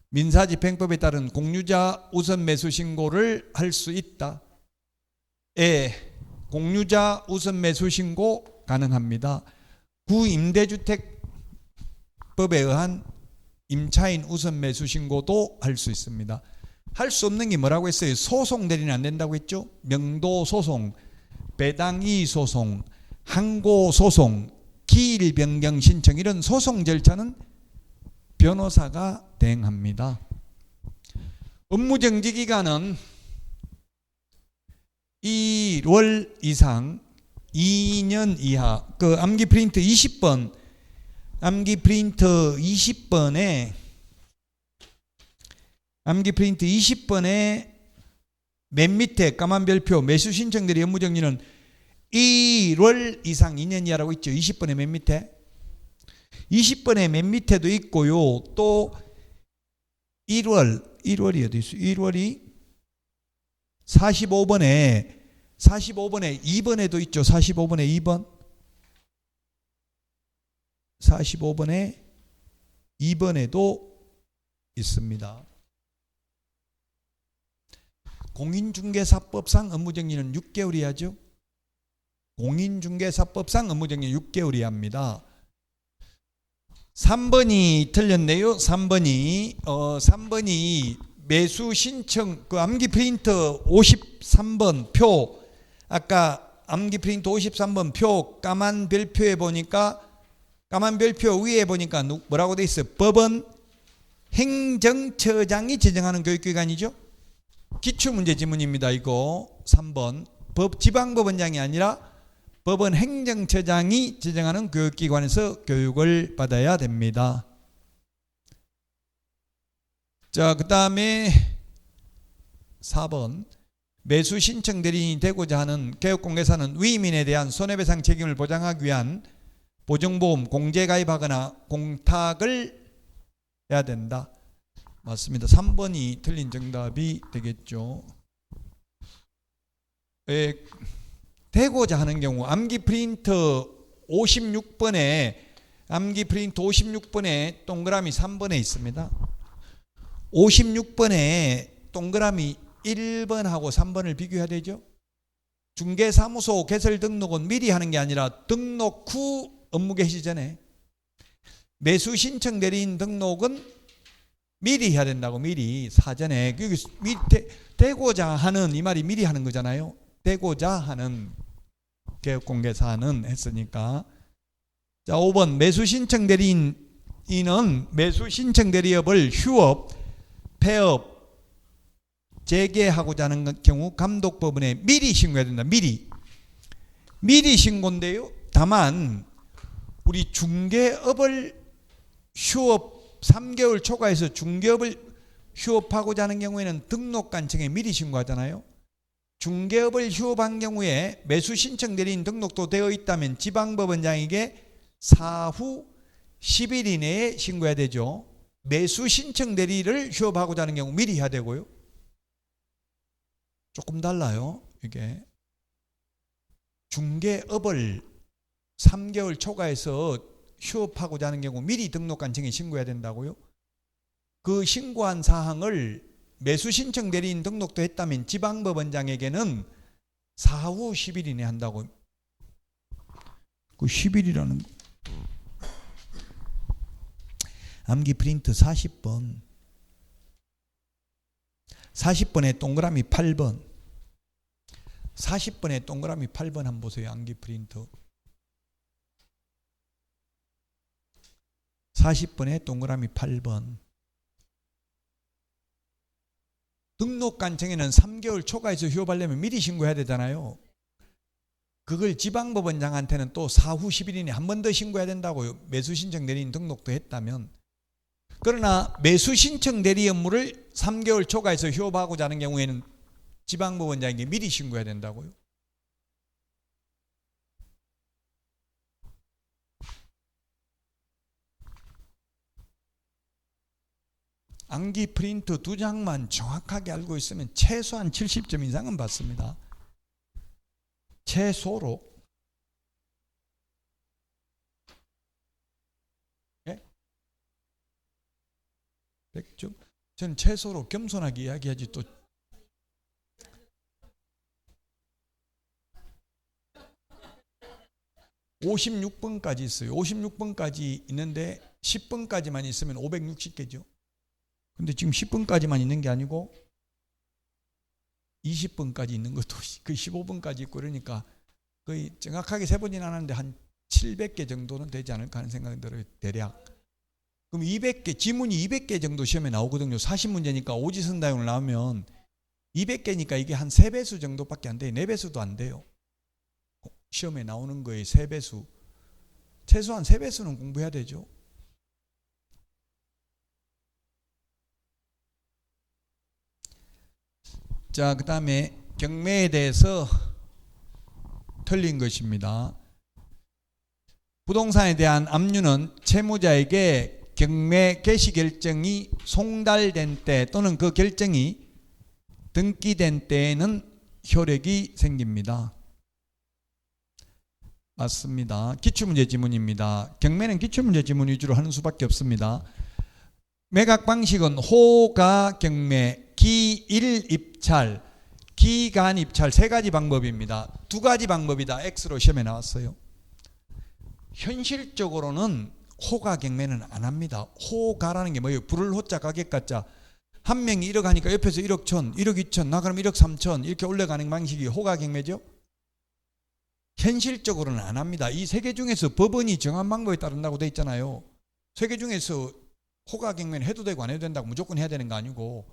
민사집행법에 따른 공유자 우선 매수 신고를 할 수 있다. 공유자 우선 매수 신고 가능합니다. 구임대주택법에 의한 임차인 우선 매수 신고도 할 수 있습니다. 할 수 없는 게 뭐라고 했어요? 소송 대리는 안 된다고 했죠? 명도 소송, 배당이의 소송, 항고 소송, 기일 변경 신청 이런 소송 절차는 변호사가 대행합니다. 업무 정지 기간은 1월 이상 2년 이하. 그 암기 프린트 20번, 암기 프린트 20번에 맨 밑에 까만 별표 매수 신청 대리 업무 정지는 1월 이상 2년 이하라고 있죠. 20번의 맨 밑에. 20번의 맨 밑에도 있고요. 또 1월이 어디 있어요? 1월이 45번에 2번에도 있죠. 45번에 2번. 45번에 2번에도 있습니다. 공인중개사법상 업무정지는 6개월이 하죠. 공인중개사법상 업무정지는 6개월이 합니다. 3번이 틀렸네요. 3번이 매수 신청 그 암기 프린터 53번 표, 아까 암기 프린터 53번 표 까만 별표에 보니까, 까만 별표 위에 보니까 뭐라고 돼 있어요? 법원 행정처장이 지정하는 교육기관이죠. 기출문제 지문입니다. 이거 3번 지방법원장이 아니라 법원 행정처장이 지정하는 교육기관에서 교육을 받아야 됩니다. 자, 그 다음에 4번 매수 신청 대리인이 되고자 하는 개업공개사는 위임인에 대한 손해배상 책임을 보장하기 위한 보증보험 공제 가입하거나 공탁을 해야 된다. 맞습니다. 3번이 틀린 정답이 되겠죠. 되고자 하는 경우 암기 프린터 56번에 동그라미 3번에 있습니다. 56번에 동그라미 1번하고 3번을 비교해야 되죠. 중개사무소 개설 등록은 미리 하는 게 아니라 등록 후 업무 개시 전에. 매수 신청 대리인 등록은 미리 해야 된다고. 미리 사전에. 되고자 하는, 이 말이 미리 하는 거잖아요. 되고자 하는, 개업공개사는 했으니까. 자, 5번 매수 신청 대리인은 매수 신청 대리업을 휴업, 폐업, 재개하고자 하는 경우 감독법원에 미리 신고해야 된다. 미리 신고인데요. 다만 우리 중개업을 휴업 3개월 초과해서 중개업을 휴업하고자 하는 경우에는 등록관청에 미리 신고하잖아요. 중개업을 휴업한 경우에 매수 신청 대리인 등록도 되어 있다면 지방법원장에게 사후 10일 이내에 신고해야 되죠. 매수 신청 대리를 휴업하고자 하는 경우 미리 해야 되고요. 조금 달라요. 이게 중개업을 3개월 초과해서 휴업하고자 하는 경우 미리 등록관청에 신고해야 된다고요. 그 신고한 사항을 매수 신청 대리인 등록도 했다면 지방법원장에게는 사후 10일 이내 한다고. 그 10일이라는 거. 암기 프린트 40번. 40번에 동그라미 8번. 40번에 동그라미 8번 한번 보세요. 암기 프린트. 40번에 동그라미 8번. 등록관청에는 3개월 초과해서 휴업하려면 미리 신고해야 되잖아요. 그걸 지방법원장한테는 또 사후 10일 이내 한 번 더 신고해야 된다고요. 매수신청 대리인 등록도 했다면. 그러나 매수신청 대리 업무를 3개월 초과해서 휴업하고자 하는 경우에는 지방법원장에게 미리 신고해야 된다고요. 암기 프린트 2장만 정확하게 알고 있으면 최소한 70점 이상은 받습니다. 최소로. 네? 100점? 저는 최소로 겸손하게 이야기하지 또 56번까지 있어요. 56번까지 있는데 10번까지만 있으면 560개죠. 근데 지금 10번까지만 있는 게 아니고 20번까지 있는 것도 그 15번까지 있고 그러니까 거의 정확하게 세보지는 않았는데 한 700개 정도는 되지 않을까 하는 생각이 들어요. 대략. 그럼 200개, 지문이 200개 정도 시험에 나오거든요. 40문제니까 오지선다용을 나오면 200개니까 이게 한 3배수 정도밖에 안 돼요. 4배수도 안 돼요. 시험에 나오는 거의 3배수. 최소한 3배수는 공부해야 되죠. 자, 그 다음에 경매에 대해서 틀린 것입니다. 부동산에 대한 압류는 채무자에게 경매 개시 결정이 송달된 때 또는 그 결정이 등기된 때에는 효력이 생깁니다. 맞습니다. 기출문제 지문입니다. 경매는 기출문제 지문 위주로 하는 수밖에 없습니다. 매각 방식은 호가 경매, 기일 입찰, 기간 입찰 3가지 방법입니다. 2가지 방법이다. X로 시험에 나왔어요. 현실적으로는 호가 경매는 안 합니다. 호가라는 게 뭐예요? 불을 호자 가격 가자. 한 명이 1억 하니까 옆에서 1억 1천, 1억 2천, 나 그럼 1억 3천 이렇게 올라가는 방식이 호가 경매죠. 현실적으로는 안 합니다. 이 3개 중에서 법원이 정한 방법에 따른다고 돼 있잖아요. 3개 중에서 호가 경매는 해도 되고 안 해도 된다고 무조건 해야 되는 거 아니고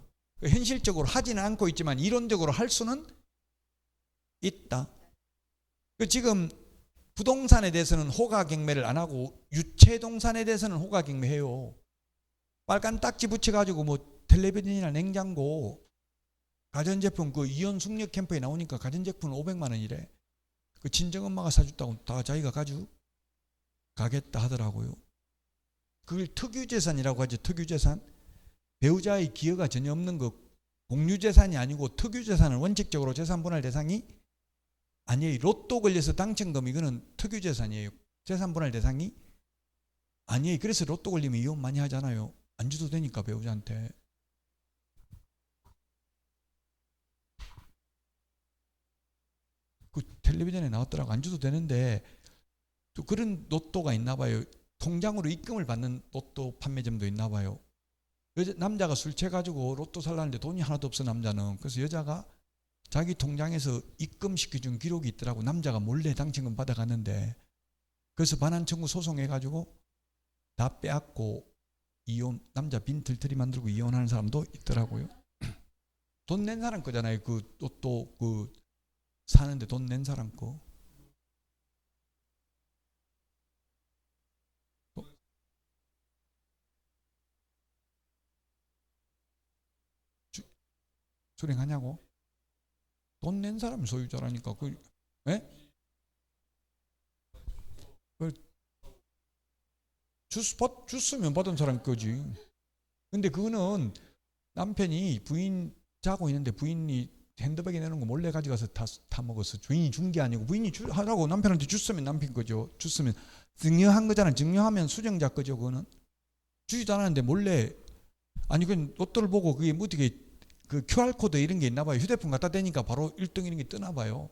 현실적으로 하지는 않고 있지만 이론적으로 할 수는 있다. 지금 부동산에 대해서는 호가 경매를 안 하고 유체동산에 대해서는 호가 경매해요. 빨간 딱지 붙여가지고 뭐 텔레비전이나 냉장고, 가전제품 그 이혼 숙녀 캠프에 나오니까 가전제품은 500만 원이래. 그 친정엄마가 사줬다고 다 자기가 가겠다 하더라고요. 그걸 특유재산이라고 하죠. 특유재산. 배우자의 기여가 전혀 없는 거 공유재산이 아니고 특유재산은 원칙적으로 재산분할 대상이 아니에요. 로또 걸려서 당첨금 이거는 특유재산이에요. 재산분할 대상이 아니에요. 그래서 로또 걸리면 이혼 많이 하잖아요. 안 줘도 되니까 배우자한테. 텔레비전에 나왔더라고. 안 줘도 되는데 또 그런 로또가 있나 봐요. 통장으로 입금을 받는 로또 판매점도 있나 봐요. 남자가 술 취해가지고 로또 살라는데 돈이 하나도 없어 남자는. 그래서 여자가 자기 통장에서 입금시켜준 기록이 있더라고. 남자가 몰래 당첨금 받아갔는데 그래서 반환 청구 소송해가지고 다 빼앗고 이혼, 남자 빈털터리 만들고 이혼하는 사람도 있더라고요. 돈 낸 사람 거잖아요. 그 로또 그 사는데 돈 낸 사람 거. 수령하냐고? 돈 낸 사람이 소유자라니까. 예? 줬으면 받은 사람 거지. 근데 그거는 남편이 부인 자고 있는데 부인이 핸드백에 내는 거 몰래 가져가서 다 먹었어. 주인이 준 게 아니고 부인이 하라고 남편한테 줬으면 남편 거죠. 줬으면 증여한 거잖아. 증여하면 수령자 거죠. 그거는 주지도 않았는데 몰래. 아니 그 로또를 보고 그게 뭐 어떻게 그 QR코드 이런 게 있나 봐요. 휴대폰 갖다 대니까 바로 1등 이런 게 뜨나 봐요.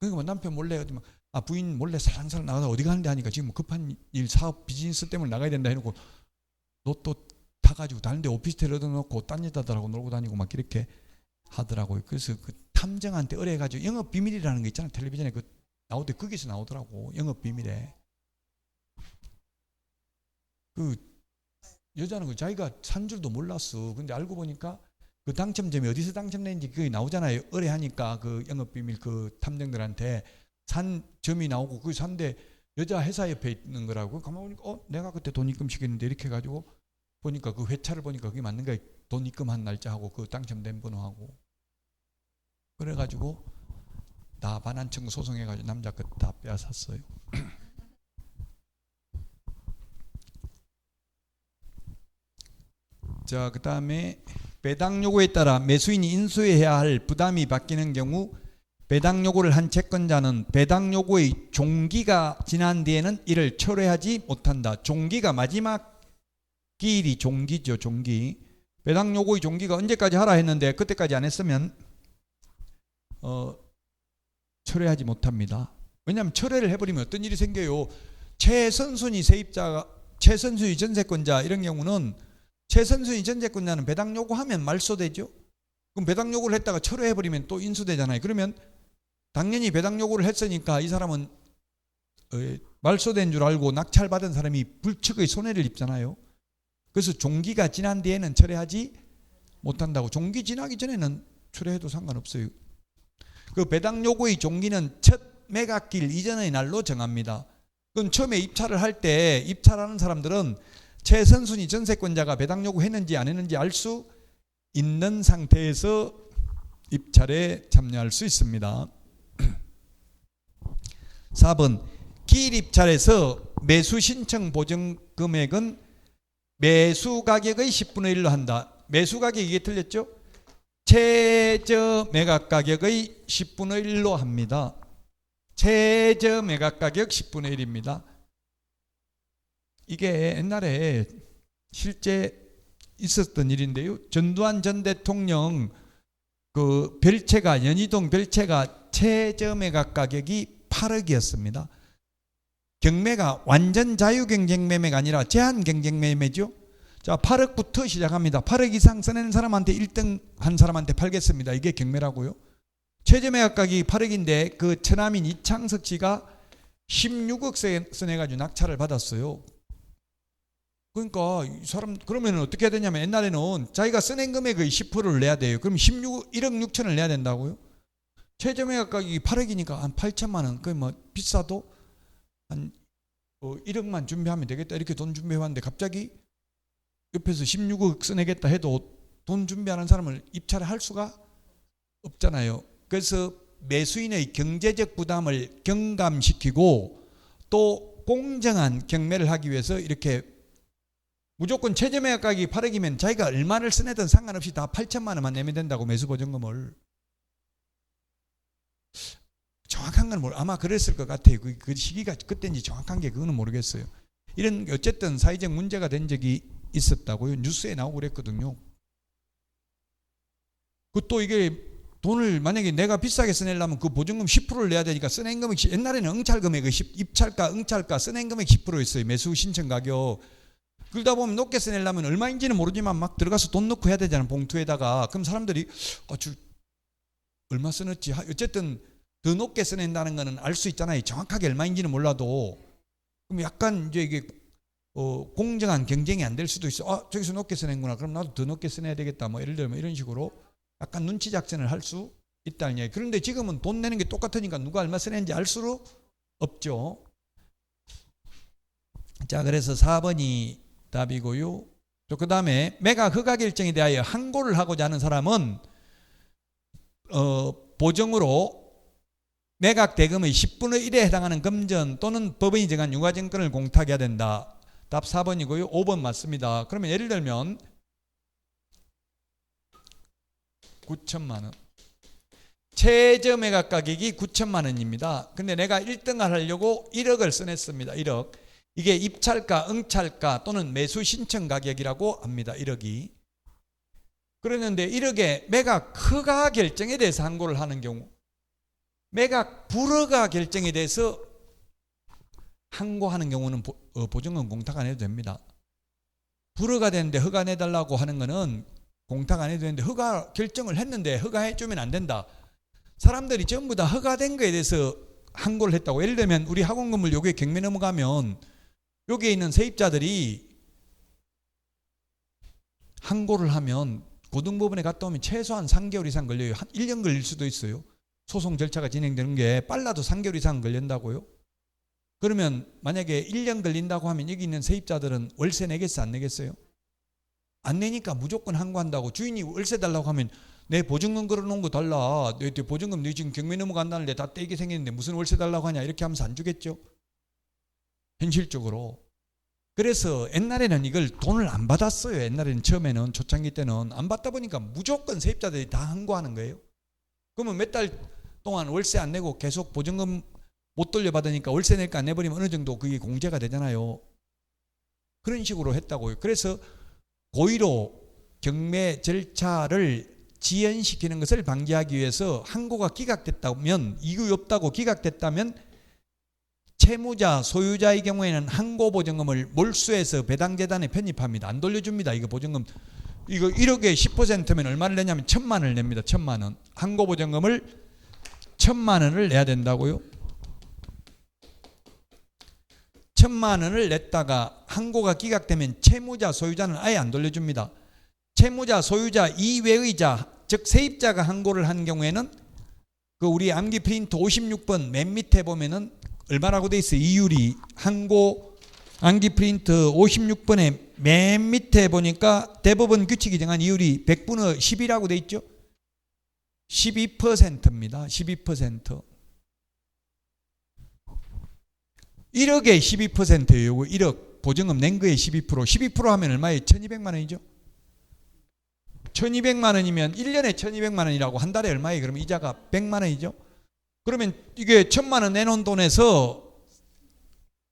그러니까 뭐 남편 몰래 부인 몰래 살랑살랑 나가서 어디 가는데 하니까 지금 뭐 급한 일 사업 비즈니스 때문에 나가야 된다 해놓고 로또 타가지고 다른데 오피스텔 얻어놓고 딴 여자들하고 놀고 다니고 막 이렇게 하더라고요. 그래서 그 탐정한테 의뢰해가지고 영업 비밀이라는 거 있잖아요. 텔레비전에 그 나올 때 거기서 나오더라고. 영업 비밀에. 그 여자는 그 자기가 산 줄도 몰랐어. 근데 알고 보니까 그 당첨점이 어디서 당첨된지 그게 나오잖아요. 의뢰하니까 그 영업 비밀 그 탐정들한테 산 점이 나오고 그 산데 여자 회사 옆에 있는 거라고. 가만 보니까 내가 그때 돈 입금시켰는데 이렇게 해가지고 보니까 그 회차를 보니까 그게 맞는 거야. 돈 입금한 날짜하고 그 당첨된 번호하고. 그래가지고 다 반환 청구 소송해가지고 남자 거 다 빼앗았어요. 자, 그 다음에 배당 요구에 따라 매수인이 인수해야 할 부담이 바뀌는 경우 배당 요구를 한 채권자는 배당 요구의 종기가 지난 뒤에는 이를 철회하지 못한다. 종기가 마지막 기일이 종기죠. 종기. 배당 요구의 종기가 언제까지 하라 했는데 그때까지 안 했으면 철회하지 못합니다. 왜냐하면 철회를 해버리면 어떤 일이 생겨요. 최선순위 세입자가 최선순위 전세권자 이런 경우는 최선순위 전세권자는 배당 요구하면 말소되죠. 그럼 배당 요구를 했다가 철회해버리면 또 인수되잖아요. 그러면 당연히 배당 요구를 했으니까 이 사람은 말소된 줄 알고 낙찰받은 사람이 불측의 손해를 입잖아요. 그래서 종기가 지난 뒤에는 철회하지 못한다고. 종기 지나기 전에는 철회해도 상관없어요. 그 배당 요구의 종기는 첫 매각기일 이전의 날로 정합니다. 그럼 처음에 입찰을 할 때 입찰하는 사람들은 최선순위 전세권자가 배당 요구했는지 안 했는지 알 수 있는 상태에서 입찰에 참여할 수 있습니다. 4번 기일 입찰에서 매수 신청 보증 금액은 매수 가격의 10분의 1로 한다. 매수 가격 이게 틀렸죠? 최저 매각 가격의 10분의 1로 합니다. 최저 매각 가격 10분의 1입니다. 이게 옛날에 실제 있었던 일인데요. 전두환 전 대통령 그 별채가 연희동 별채가 최저 매각 가격이 8억이었습니다. 경매가 완전 자유 경쟁 매매가 아니라 제한 경쟁 매매죠. 자, 8억부터 시작합니다. 8억 이상 써내는 사람한테 1등 한 사람한테 팔겠습니다. 이게 경매라고요. 최저 매각 가격이 8억인데 그 처남인 이창석 씨가 16억 써내가지고 낙찰을 받았어요. 그러니까 이 사람 그러면 어떻게 해야 되냐면 옛날에는 자기가 써낸 금액의 10%를 내야 돼요. 그럼 1억 6천을 내야 된다고요. 최저 매각 가격이 8억이니까 한 8천만 원. 그 뭐 비싸도 한 1억만 준비하면 되겠다. 이렇게 돈 준비해왔는데 갑자기 옆에서 16억 써내겠다 해도 돈 준비하는 사람을 입찰할 수가 없잖아요. 그래서 매수인의 경제적 부담을 경감시키고 또 공정한 경매를 하기 위해서 이렇게 무조건 최저 매각 가격이 8억이면 자기가 얼마를 써내든 상관없이 다 8천만 원만 내면 된다고 매수보증금을. 정확한 건 아마 그랬을 것 같아요. 그 시기가 그때인지 정확한 게 그거는 모르겠어요. 이런 어쨌든 사회적 문제가 된 적이 있었다고요. 뉴스에 나오고 그랬거든요. 그 또 이게 돈을 만약에 내가 비싸게 써내려면 그 보증금 10%를 내야 되니까 써낸 금액, 옛날에는 응찰금액, 입찰가, 응찰가, 써낸 금액 10%였어요. 매수 신청 가격. 그러다 보면 높게 써내려면 얼마인지는 모르지만 막 들어가서 돈 넣고 해야 되잖아요. 봉투에다가. 그럼 사람들이 얼마 써놨지? 어쨌든 더 높게 써낸다는 거는 알 수 있잖아요. 정확하게 얼마인지는 몰라도. 그럼 약간 이제 이게 공정한 경쟁이 안 될 수도 있어. 저기서 높게 써낸구나. 그럼 나도 더 높게 써내야 되겠다. 뭐 예를 들면 이런 식으로 약간 눈치 작전을 할 수 있다는 얘기. 그런데 지금은 돈 내는 게 똑같으니까 누가 얼마 쓰는지 알 수 없죠. 자, 그래서 4번이 답이고요. 그 다음에 매각 허가 결정에 대하여 항고를 하고자 하는 사람은 보정으로 매각 대금의 10분의 1에 해당하는 금전 또는 법원이 정한 유가증권을 공탁해야 된다. 답 4번이고요. 5번 맞습니다. 그러면 예를 들면 9천만 원. 최저 매각 가격이 9천만 원입니다. 근데 내가 1등을 하려고 1억을 써냈습니다. 1억. 이게 입찰가, 응찰가 또는 매수 신청 가격이라고 합니다. 1억이. 그러는데 1억에 매각 허가 결정에 대해서 항고를 하는 경우, 매각 불허가 결정에 대해서 항고하는 경우는 보증금 공탁 안 해도 됩니다. 불허가 되는데 허가 내달라고 하는 거는 공탁 안 해도 되는데, 허가 결정을 했는데 허가해 주면 안 된다. 사람들이 전부 다 허가된 거에 대해서 항고를 했다고. 예를 들면 우리 학원건물 여기에 경매 넘어가면 여기에 있는 세입자들이 항고를 하면 고등법원에 갔다 오면 최소한 3개월 이상 걸려요. 한 1년 걸릴 수도 있어요. 소송 절차가 진행되는 게 빨라도 3개월 이상 걸린다고요. 그러면 만약에 1년 걸린다고 하면 여기 있는 세입자들은 월세 내겠어요, 안 내겠어요? 안 내니까 무조건 항고한다고. 주인이 월세 달라고 하면 내 보증금 걸어놓은 거 달라. 내 보증금 너 지금 경매 넘어간다는데 다 떼게 생겼는데 무슨 월세 달라고 하냐, 이렇게 하면서 안 주겠죠. 현실적으로. 그래서 옛날에는 이걸 돈을 안 받았어요. 옛날에는 처음에는 초창기 때는 안 받다 보니까 무조건 세입자들이 다 항고하는 거예요. 그러면 몇 달 동안 월세 안 내고 계속 보증금 못 돌려받으니까 월세 낼까 안 내버리면 어느 정도 그게 공제가 되잖아요. 그런 식으로 했다고요. 그래서 고의로 경매 절차를 지연시키는 것을 방지하기 위해서 항고가 기각됐다면, 이유 없다고 기각됐다면 채무자, 소유자의 경우에는 항고 보증금을 몰수해서 배당재단에 편입합니다. 안 돌려줍니다. 이거 보증금. 이거 1억에 10%면 얼마를 내냐면 1,000만 원을 냅니다. 1,000만 원. 항고 보증금을 1,000만 원을 내야 된다고요. 1,000만 원을 냈다가 항고가 기각되면 채무자, 소유자는 아예 안 돌려줍니다. 채무자, 소유자 이외의자, 즉 세입자가 항고를 한 경우에는 그 우리 암기 프린트 56번 맨 밑에 보면은 얼마라고 돼 있어요? 이율이. 항고 암기 프린트 56번에 맨 밑에 보니까 대법원 규칙이 정한 이율이 100분의 10이라고 돼 있죠. 12%입니다. 12%. 1억에 12%예요. 1억 보증금 낸 거에 12%. 12% 하면 얼마예요? 1,200만 원이죠. 1,200만 원이면 1년에 1,200만 원이라고 한 달에 얼마예요? 그러면 이자가 100만 원이죠. 그러면 이게 1,000만 원 내놓은 돈에서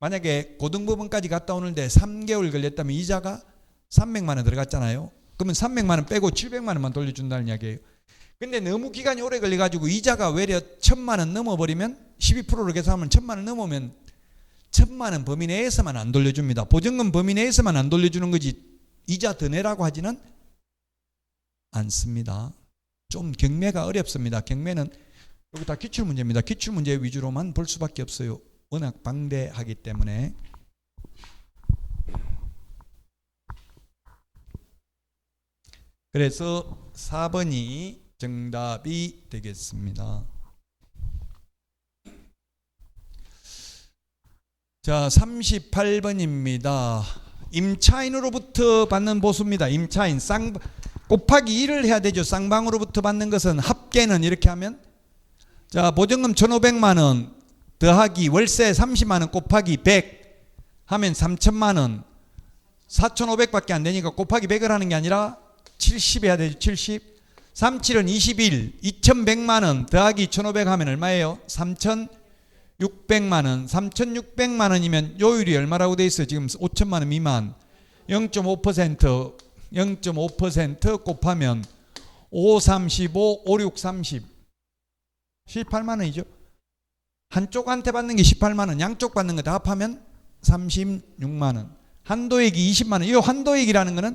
만약에 고등법원까지 갔다 오는데 3개월 걸렸다면 이자가 300만 원 들어갔잖아요. 그러면 300만 원 빼고 700만 원만 돌려준다는 이야기예요. 근데 너무 기간이 오래 걸려가지고 이자가 외려 1,000만 원 넘어버리면 12%로 계산하면 1,000만 원 넘으면 1,000만 원 범위 내에서만 안 돌려줍니다. 보증금 범위 내에서만 안 돌려주는 거지 이자 더 내라고 하지는 않습니다. 좀 경매가 어렵습니다. 경매는 여기 다 기출문제입니다. 기출문제 위주로만 볼 수밖에 없어요. 워낙 방대하기 때문에. 그래서 4번이 정답이 되겠습니다. 자, 38번입니다. 임차인으로부터 받는 보수입니다. 임차인 곱하기 1을 해야 되죠. 쌍방으로부터 받는 것은 합계는 이렇게 하면, 자, 보증금 1,500만 원 더하기 월세 30만 원 곱하기 100 하면 3,000만 원. 4,500밖에 안 되니까 곱하기 100을 하는 게 아니라 70 해야 되죠. 70. 37은 21. 2,100만 원 더하기 1,500 하면 얼마예요? 3,600만 원. 3,600만 원이면 요율이 얼마라고 돼 있어요? 지금 5천만 원 미만. 0.5% 곱하면 5, 35, 5, 6, 30. 18만 원이죠. 한쪽한테 받는 게 18만 원, 양쪽 받는 거 다 합하면 36만 원. 한도액이 20만 원. 이 한도액이라는 거는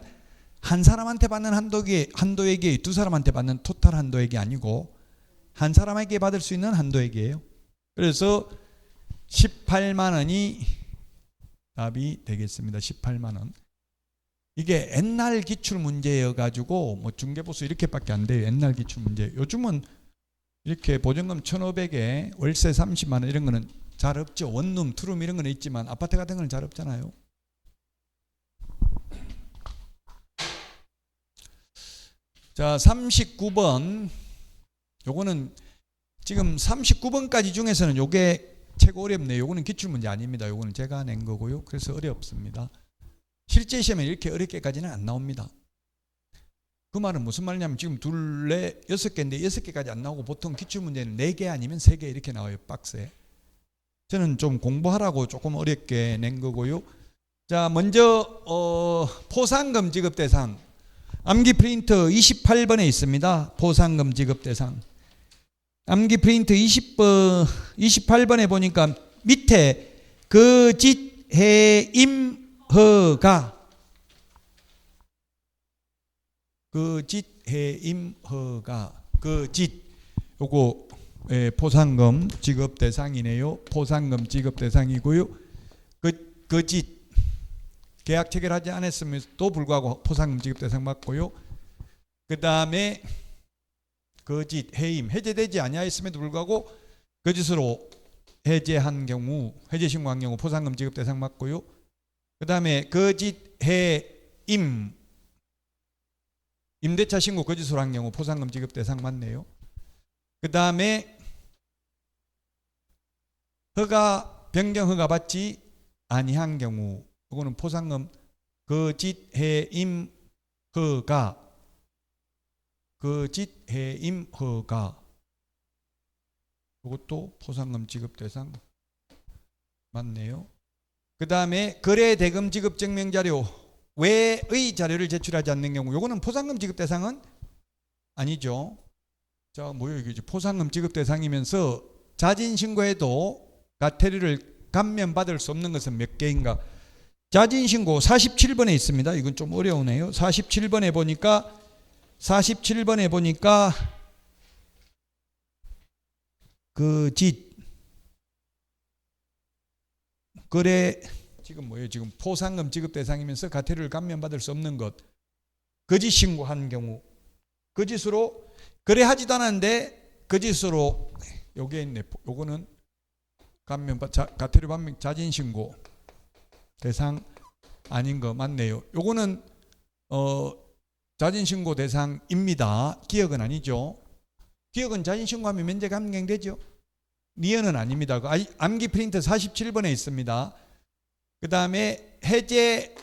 한 사람한테 받는 한도액이 두 사람한테 받는 토탈 한도액이 아니고 한 사람에게 받을 수 있는 한도액이에요. 그래서 18만 원이 답이 되겠습니다. 18만 원. 이게 옛날 기출 문제여 가지고 뭐 중개보수 이렇게밖에 안 돼요. 옛날 기출 문제. 요즘은 이렇게 보증금 1,500에 월세 30만 원 이런 거는 잘 없죠. 원룸, 투룸 이런 거는 있지만 아파트 같은 거는 잘 없잖아요. 자, 39번. 요거는 지금 39번까지 중에서는 요게 최고 어렵네요. 요거는 기출문제 아닙니다. 요거는 제가 낸 거고요. 그래서 어렵습니다. 실제 시험에 이렇게 어렵게까지는 안 나옵니다. 그 말은 무슨 말이냐면 지금 둘, 넷, 6개인데 6개까지 안 나오고 보통 기출문제는 4개 아니면 3개 이렇게 나와요. 박스에. 저는 좀 공부하라고 조금 어렵게 낸 거고요. 자, 먼저 포상금 지급 대상. 암기 프린트 28번에 있습니다. 포상금 지급 대상. 암기 프린트 28번에 보니까 밑에 그 짓, 해, 임, 허가. 그 짓, 해, 임, 허가. 그 짓. 요거 포상금 지급 대상이네요. 포상금 지급 대상이고요. 그 짓. 계약 체결하지 않았음에도 불구하고 포상금 지급 대상 맞고요. 그 다음에 거짓, 해임, 해제되지 아니하였음에도 불구하고 거짓으로 해제한 경우, 해제 신고한 경우 포상금 지급 대상 맞고요. 그 다음에 거짓, 해임, 임대차 신고 거짓으로 한 경우 포상금 지급 대상 맞네요. 그 다음에 허가, 변경 허가 받지 아니한 경우 이거는 포상금 거짓, 해임, 허가. 거짓, 해임, 허가. 이것도 포상금 지급 대상 맞네요. 그 다음에 거래 대금 지급 증명 자료 외의 자료를 제출하지 않는 경우 이거는 포상금 지급 대상은 아니죠. 자, 뭐예요 이게? 포상금 지급 대상이면서 자진 신고해도 과태료를 감면받을 수 없는 것은 몇 개인가? 자진 신고 47번에 있습니다. 이건 좀 어려우네요. 47번에 보니까 그 짓 거래 지금 뭐예요? 지금 포상금 지급 대상이면서 과태료를 감면받을 수 없는 것. 거짓 신고한 경우 거짓으로 거래하지도 않았는데 거짓으로 여기에 있네. 요거는 과태료 감면 자진 신고 대상 아닌 거 맞네요. 요거는 자진신고 대상입니다. 기억은 아니죠. 기억은 자진신고하면 면제 감경되죠. 니은은 아닙니다. 암기 프린트 47번에 있습니다. 그 다음에 해제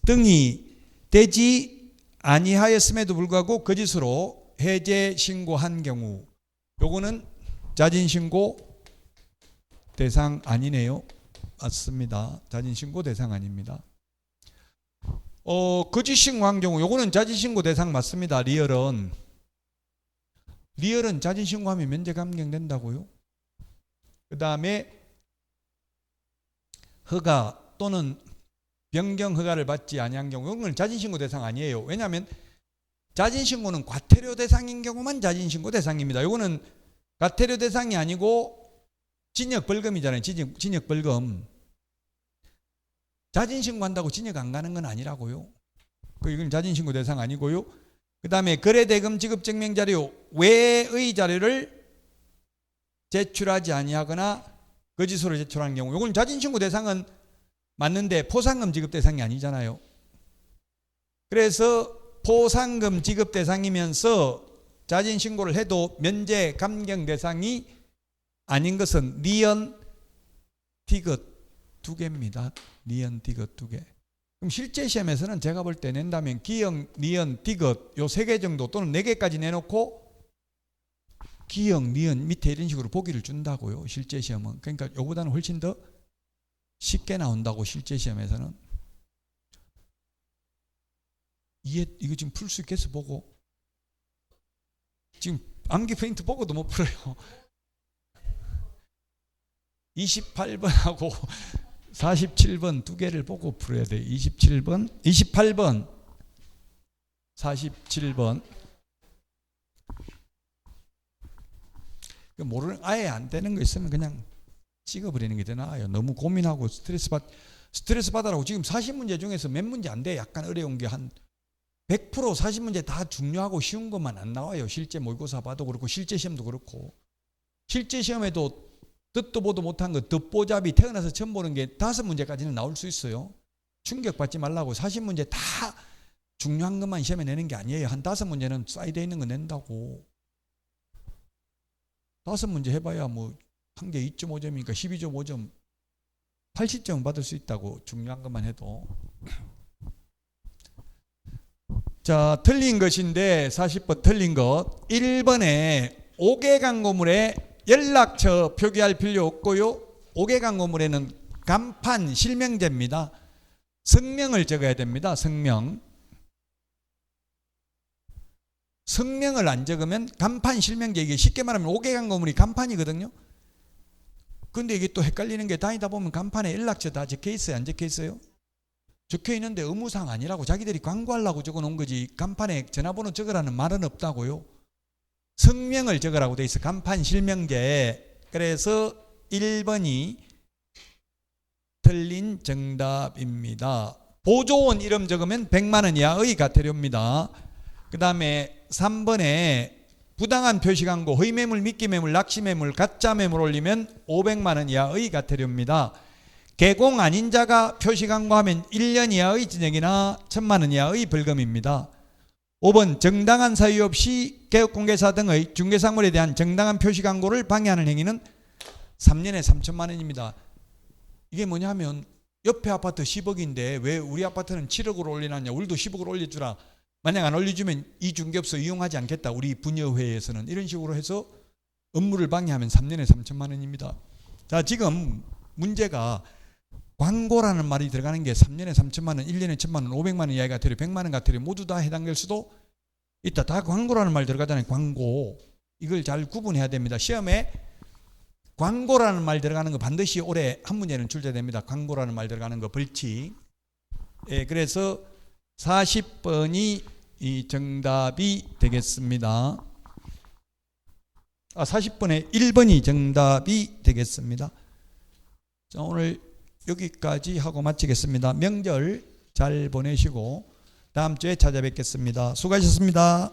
등이 되지 아니하였음에도 불구하고 거짓으로 해제 신고한 경우 요거는 자진신고 대상 아니네요. 맞습니다. 자진신고 대상 아닙니다. 거짓 신고한 경우 요거는 자진신고 대상 맞습니다. 리얼은 자진신고하면 면제 감경된다고요. 그 다음에 허가 또는 변경 허가를 받지 아니한 경우 이건 자진신고 대상 아니에요. 왜냐하면 자진신고는 과태료 대상인 경우만 자진신고 대상입니다. 요거는 과태료 대상이 아니고 징역벌금이잖아요. 징역벌금. 자진신고한다고 징역 안 가는 건 아니라고요. 이건 자진신고 대상 아니고요. 그 다음에 거래대금 지급증명자료 외의 자료를 제출하지 아니하거나 거짓으로 제출하는 경우 이건 자진신고 대상은 맞는데 포상금 지급 대상이 아니잖아요. 그래서 포상금 지급 대상이면서 자진신고를 해도 면제 감경 대상이 아닌 것은 니은, 디귿 2개입니다. 니은, 디귿 2개. 그럼 실제 시험에서는 제가 볼 때 낸다면 기역, 니은, 디귿 요 3개 정도 또는 4개까지 내놓고 기역, 니은 밑에 이런 식으로 보기를 준다고요. 실제 시험은. 그러니까 요보다는 훨씬 더 쉽게 나온다고 실제 시험에서는. 이거 지금 풀 수 있겠어 보고. 지금 암기 포인트 보고도 못 풀어요. 28번하고 47번 두 개를 보고 풀어야 돼. 28번, 47번. 모르는 아예 안 되는 거 있으면 그냥 찍어버리는 게 더 나아요. 너무 고민하고 스트레스 받으라고. 지금 40문제 중에서 몇 문제 안 돼. 약간 어려운 게 한 100% 40문제 다 중요하고 쉬운 것만 안 나와요. 실제 모의고사 봐도 그렇고 실제 시험도 그렇고. 실제 시험에도 듣도 보도 못한 거 듣보잡이 태어나서 처음 보는 게 5문제까지는 나올 수 있어요. 충격받지 말라고. 40문제 다 중요한 것만 시험에 내는 게 아니에요. 한 5문제는 사이드에 있는 거 낸다고. 5문제 해봐야 뭐 한 개 2.5점이니까 12.5점 80점 받을 수 있다고. 중요한 것만 해도. 자, 틀린 것인데 40번 틀린 것. 1번에 5개 광고물에 연락처 표기할 필요 없고요. 5개 광고물에는 간판 실명제입니다. 성명을 적어야 됩니다. 성명을 안 적으면 간판 실명제. 이게 쉽게 말하면 5개 광고물이 간판이거든요. 근데 이게 또 헷갈리는 게 다니다 보면 간판에 연락처 다 적혀 있어요? 안 적혀 있어요? 적혀 있는데 의무사항 아니라고. 자기들이 광고하려고 적어 놓은 거지 간판에 전화번호 적으라는 말은 없다고요. 성명을 적으라고 돼 있어. 간판 실명제. 그래서 1번이 틀린 정답입니다. 보조원 이름 적으면 100만 원 이하의 과태료입니다. 그 다음에 3번에 부당한 표시광고, 허위매물, 미끼매물, 낚시매물, 가짜매물 올리면 500만 원 이하의 과태료입니다. 개공 아닌 자가 표시광고하면 1년 이하의 징역이나 1000만 원 이하의 벌금입니다. 5번 정당한 사유 없이 개업공개사 등의 중개사물에 대한 정당한 표시광고를 방해하는 행위는 3년에 3천만 원입니다. 이게 뭐냐면 옆에 아파트 10억인데 왜 우리 아파트는 7억으로 올려놨냐. 우리도 10억으로 올려주라. 만약 안 올려주면 이 중개업소 이용하지 않겠다. 우리 분여회에서는. 이런 식으로 해서 업무를 방해하면 3년에 3천만 원입니다. 자, 지금 문제가 광고라는 말이 들어가는 게 3년에 3천만 원, 1년에 1천만 원, 500만 원 이하의 과태료, 100만 원 과태료 모두 다 해당될 수도 있다. 다 광고라는 말 들어가잖아요. 광고. 이걸 잘 구분해야 됩니다. 시험에 광고라는 말 들어가는 거 반드시 올해 한 문제는 출제됩니다. 광고라는 말 들어가는 거 벌칙. 예, 그래서 40번이 이 정답이 되겠습니다. 40번에 1번이 정답이 되겠습니다. 자, 오늘 여기까지 하고 마치겠습니다. 명절 잘 보내시고 다음 주에 찾아뵙겠습니다. 수고하셨습니다.